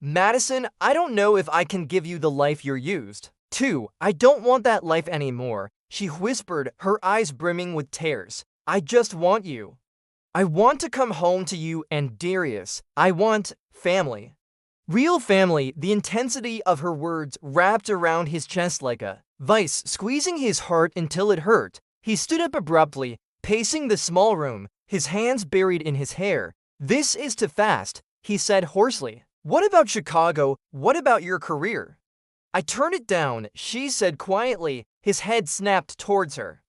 Madison, I don't know if I can give you the life you're used to. I don't want that life anymore, she whispered, her eyes brimming with tears. I just want you. I want to come home to you and Darius. I want family. Real family. The intensity of her words wrapped around his chest like a vice, squeezing his heart until it hurt. He stood up abruptly, pacing the small room, his hands buried in his hair. This is too fast, he said hoarsely. What about Chicago? What about your career? I turned it down, she said quietly, his head snapped towards her.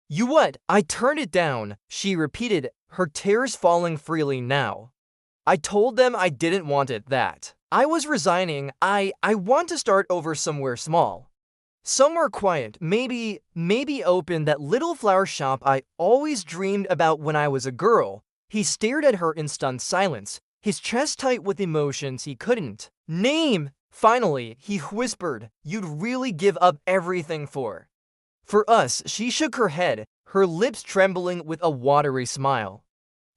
You what? I turned it down, she repeated, her tears falling freely now. I told them I didn't want it, that I was resigning. I want to start over somewhere small. Somewhere quiet, maybe open, that little flower shop I always dreamed about when I was a girl. He stared at her in stunned silence, his chest tight with emotions he couldn't name. Finally, he whispered, you'd really give up everything for us? She shook her head, her lips trembling with a watery smile.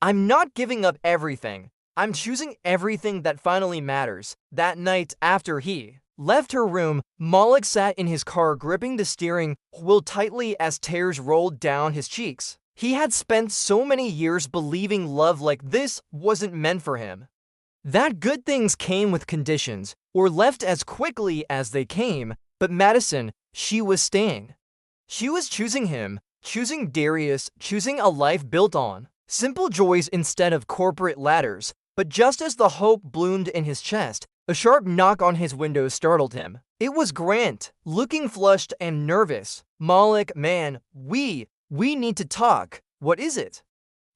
I'm not giving up everything. I'm choosing everything that finally matters. That night, after he left her room, Malik sat in his car gripping the steering wheel tightly as tears rolled down his cheeks. He had spent so many years believing love like this wasn't meant for him. That good things came with conditions, or left as quickly as they came, but Madison, she was staying. She was choosing him, choosing Darius, choosing a life built on simple joys instead of corporate ladders. But just as the hope bloomed in his chest, a sharp knock on his window startled him. It was Grant, looking flushed and nervous. Malik, man, we need to talk. What is it?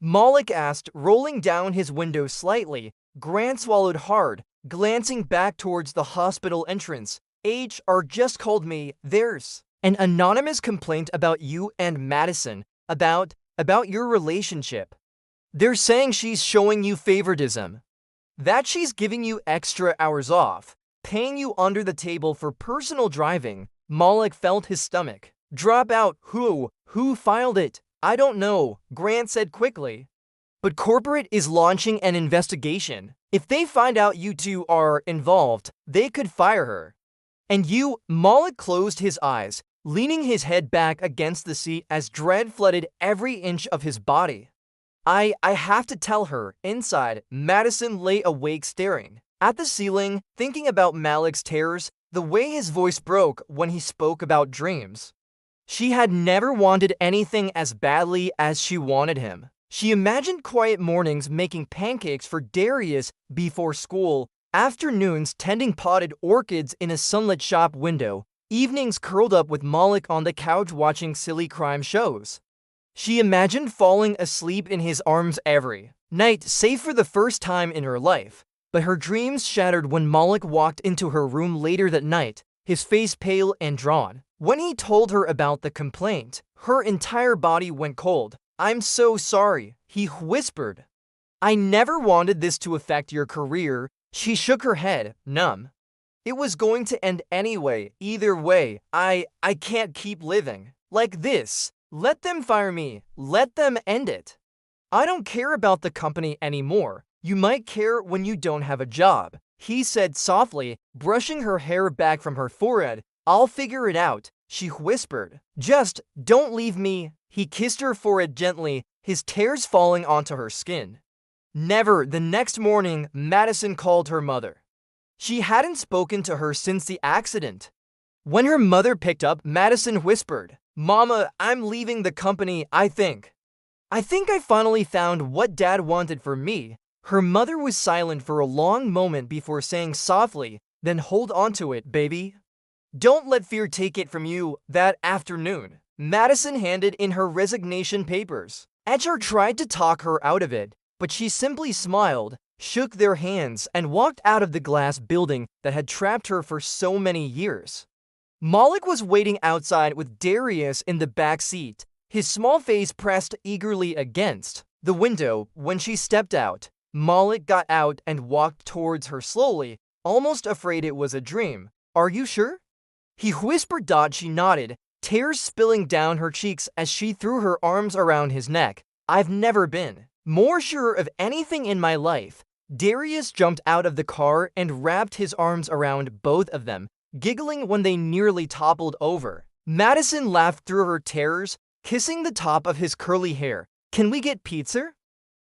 Malik asked, rolling down his window slightly. Grant swallowed hard, glancing back towards the hospital entrance. HR just called me. There's an anonymous complaint about you and Madison, about your relationship. They're saying she's showing you favoritism, that she's giving you extra hours off, paying you under the table for personal driving. Malik felt his stomach drop out. Who filed it? I don't know, Grant said quickly. But corporate is launching an investigation. If they find out you two are involved, they could fire her. And you? Malik closed his eyes, leaning his head back against the seat as dread flooded every inch of his body. I have to tell her. Inside, Madison lay awake staring at the ceiling, thinking about Malik's terrors, the way his voice broke when he spoke about dreams. She had never wanted anything as badly as she wanted him. She imagined quiet mornings making pancakes for Darius before school, afternoons tending potted orchids in a sunlit shop window, evenings curled up with Malik on the couch watching silly crime shows. She imagined falling asleep in his arms every night, safe for the first time in her life. But her dreams shattered when Malik walked into her room later that night, his face pale and drawn. When he told her about the complaint, her entire body went cold. I'm so sorry, he whispered. I never wanted this to affect your career. She shook her head, numb. It was going to end anyway. Either way, I can't keep living like this. Let them fire me. Let them end it. I don't care about the company anymore. You might care when you don't have a job, he said softly, brushing her hair back from her forehead. I'll figure it out, she whispered. Just don't leave me. He kissed her forehead gently, his tears falling onto her skin. Never. The next morning, Madison called her mother. She hadn't spoken to her since the accident. When her mother picked up, Madison whispered, Mama, I'm leaving the company. I think I finally found what Dad wanted for me. Her mother was silent for a long moment before saying softly, then hold on to it, baby. Don't let fear take it from you. That afternoon, Madison handed in her resignation papers. HR tried to talk her out of it, but she simply smiled, shook their hands, and walked out of the glass building that had trapped her for so many years. Malik was waiting outside with Darius in the back seat, his small face pressed eagerly against the window when she stepped out. Malik got out and walked towards her slowly, almost afraid it was a dream. Are you sure? He whispered. She nodded, tears spilling down her cheeks as she threw her arms around his neck. I've never been more sure of anything in my life. Darius jumped out of the car and wrapped his arms around both of them, giggling when they nearly toppled over. Madison laughed through her tears, kissing the top of his curly hair. Can we get pizza?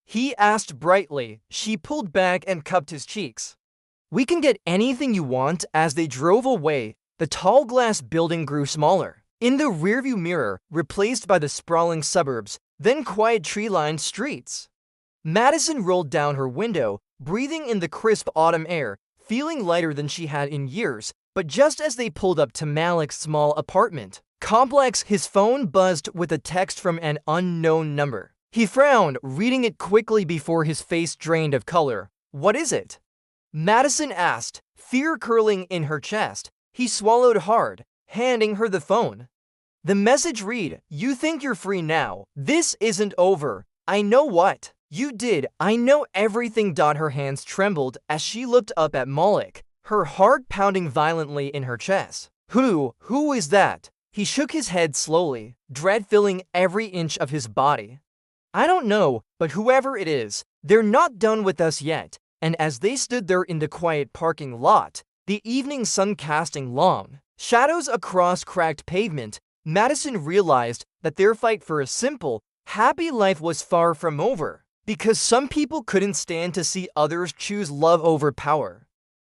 He asked brightly. She pulled back and cupped his cheeks. We can get anything you want. As they drove away, the tall glass building grew smaller. In the rearview mirror, replaced by the sprawling suburbs, then quiet tree-lined streets. Madison rolled down her window, breathing in the crisp autumn air, feeling lighter than she had in years. But just as they pulled up to Malik's small apartment complex, his phone buzzed with a text from an unknown number. He frowned, reading it quickly before his face drained of color. What is it? Madison asked, fear curling in her chest. He swallowed hard, handing her the phone. The message read, you think you're free now. This isn't over. I know what you did. I know everything. Her hands trembled as she looked up at Malik, her heart pounding violently in her chest. Who is that? He shook his head slowly, dread filling every inch of his body. I don't know, but whoever it is, they're not done with us yet. And as they stood there in the quiet parking lot, the evening sun casting long shadows across cracked pavement, Madison realized that their fight for a simple, happy life was far from over. Because some people couldn't stand to see others choose love over power.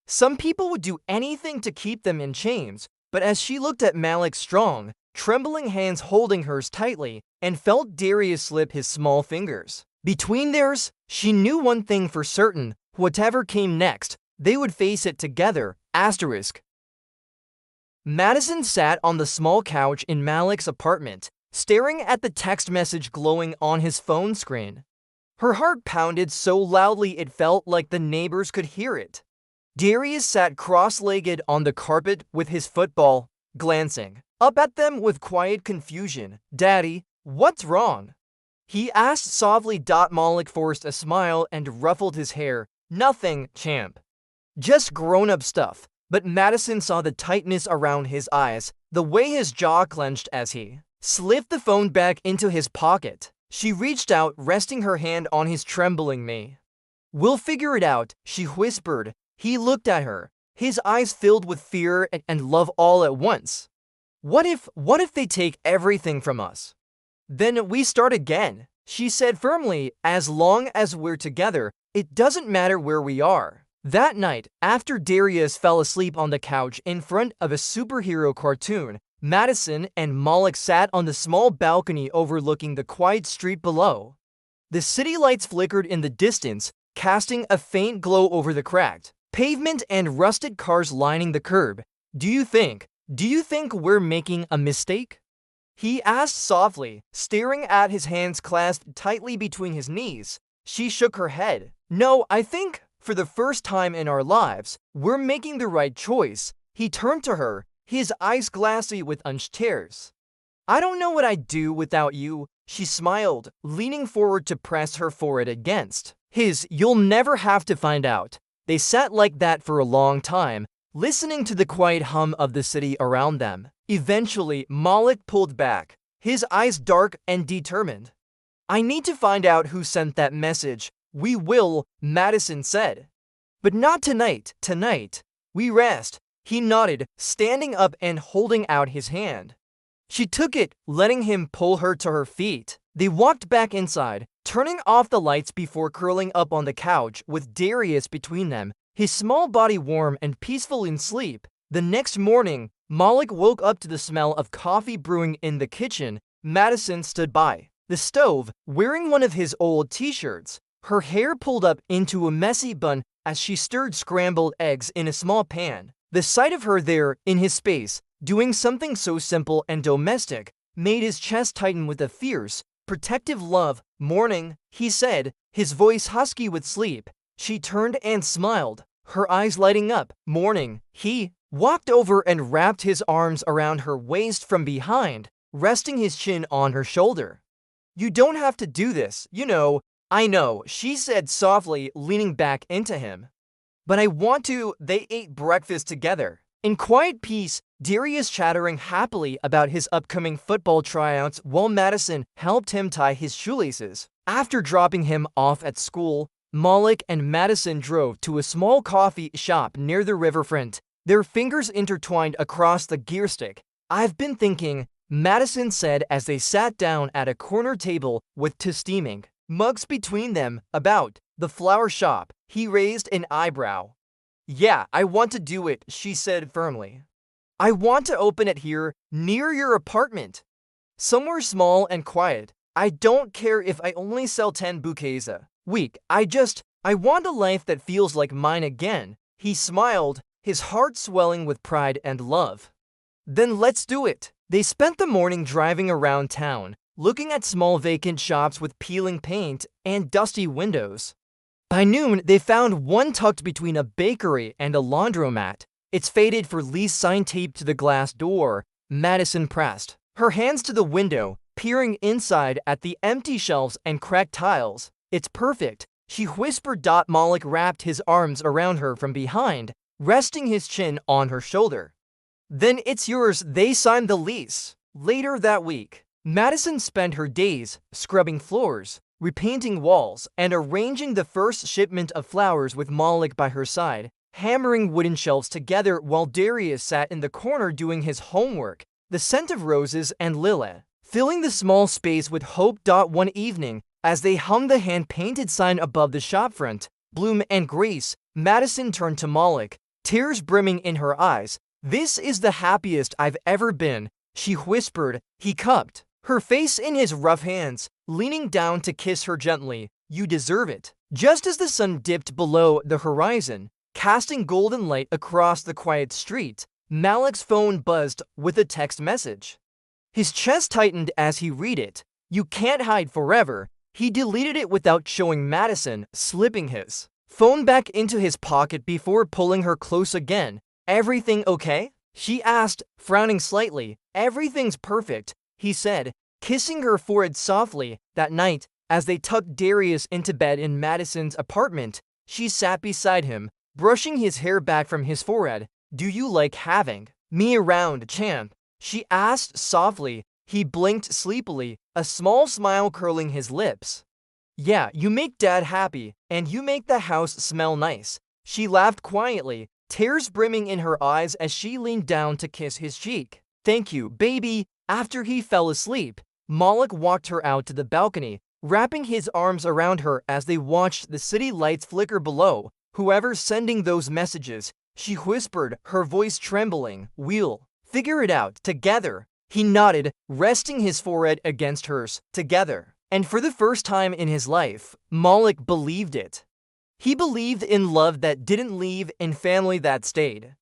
Some people would do anything to keep them in chains, but as she looked at Malik's strong, trembling hands holding hers tightly, and felt Darius slip his small fingers between theirs, she knew one thing for certain: whatever came next, they would face it together. Madison sat on the small couch in Malik's apartment, staring at the text message glowing on his phone screen. Her heart pounded so loudly it felt like the neighbors could hear it. Darius sat cross-legged on the carpet with his football, glancing up at them with quiet confusion. Daddy, what's wrong? He asked softly. Malik forced a smile and ruffled his hair. Nothing, champ. Just grown-up stuff. But Madison saw the tightness around his eyes, the way his jaw clenched as he slipped the phone back into his pocket. She reached out, resting her hand on his trembling knee. We'll figure it out, she whispered. He looked at her, his eyes filled with fear and love all at once. What if they take everything from us? Then we start again, she said firmly. As long as we're together, it doesn't matter where we are. That night, after Darius fell asleep on the couch in front of a superhero cartoon, Madison and Malik sat on the small balcony overlooking the quiet street below. The city lights flickered in the distance, casting a faint glow over the cracked pavement and rusted cars lining the curb. Do you think we're making a mistake? He asked softly, staring at his hands clasped tightly between his knees. She shook her head. No, I think, for the first time in our lives, we're making the right choice. He turned to her, his eyes glassy with unshed tears. I don't know what I'd do without you, she smiled, leaning forward to press her forehead against his. You'll never have to find out. They sat like that for a long time, listening to the quiet hum of the city around them. Eventually, Malik pulled back, his eyes dark and determined. I need to find out who sent that message. We will, Madison said. But not tonight. Tonight, we rest. He nodded, standing up and holding out his hand. She took it, letting him pull her to her feet. They walked back inside, turning off the lights before curling up on the couch with Darius between them, his small body warm and peaceful in sleep. The next morning, Malik woke up to the smell of coffee brewing in the kitchen. Madison stood by the stove, wearing one of his old t-shirts, her hair pulled up into a messy bun as she stirred scrambled eggs in a small pan. The sight of her there, in his space, doing something so simple and domestic, made his chest tighten with a fierce, protective love. Morning, he said, his voice husky with sleep. She turned and smiled, her eyes lighting up. Morning. He walked over and wrapped his arms around her waist from behind, resting his chin on her shoulder. You don't have to do this, you know. I know, she said softly, leaning back into him. But I want to. They ate breakfast together. In quiet peace, Darius chattering happily about his upcoming football tryouts while Madison helped him tie his shoelaces. After dropping him off at school, Malik and Madison drove to a small coffee shop near the riverfront, their fingers intertwined across the gear stick. I've been thinking, Madison said as they sat down at a corner table with two steaming mugs between them, about the flower shop. He raised an eyebrow. Yeah, I want to do it, she said firmly. I want to open it here, near your apartment. Somewhere small and quiet. I don't care if I only sell 10 bouquets a week. I want a life that feels like mine again. He smiled, his heart swelling with pride and love. Then let's do it. They spent the morning driving around town, looking at small vacant shops with peeling paint and dusty windows. By noon, they found one tucked between a bakery and a laundromat. Its faded for lease sign taped to the glass door. Madison pressed her hands to the window, peering inside at the empty shelves and cracked tiles. It's perfect, she whispered. Malik wrapped his arms around her from behind, resting his chin on her shoulder. Then it's yours. They signed the lease. Later that week, Madison spent her days scrubbing floors, repainting walls, and arranging the first shipment of flowers with Malik by her side, hammering wooden shelves together while Darius sat in the corner doing his homework. The scent of roses and lilac filling the small space with hope. One evening, as they hummed the hand-painted sign above the shopfront, Bloom and Grace, Madison turned to Malik, tears brimming in her eyes. This is the happiest I've ever been, she whispered. He cupped her face in his rough hands, leaning down to kiss her gently. You deserve it. Just as the sun dipped below the horizon, casting golden light across the quiet street, Malik's phone buzzed with a text message. His chest tightened as he read it. You can't hide forever. He deleted it without showing Madison, slipping his phone back into his pocket before pulling her close again. Everything okay? She asked, frowning slightly. Everything's perfect, he said, kissing her forehead softly. That night, as they tucked Darius into bed in Madison's apartment, she sat beside him, brushing his hair back from his forehead. Do you like having me around, champ? She asked softly. He blinked sleepily, a small smile curling his lips. Yeah, you make Dad happy, and you make the house smell nice. She laughed quietly, tears brimming in her eyes as she leaned down to kiss his cheek. Thank you, baby. After he fell asleep, Malik walked her out to the balcony, wrapping his arms around her as they watched the city lights flicker below. Whoever's sending those messages, she whispered, her voice trembling. We'll figure it out together. He nodded, resting his forehead against hers. Together. And for the first time in his life, Malik believed it. He believed in love that didn't leave and family that stayed.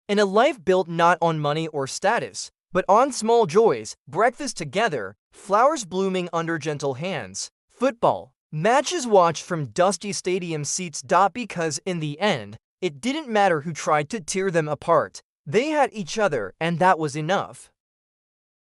In a life built not on money or status, but on small joys, breakfast together, flowers blooming under gentle hands, football, matches watched from dusty stadium seats. Because in the end, it didn't matter who tried to tear them apart. They had each other, and that was enough.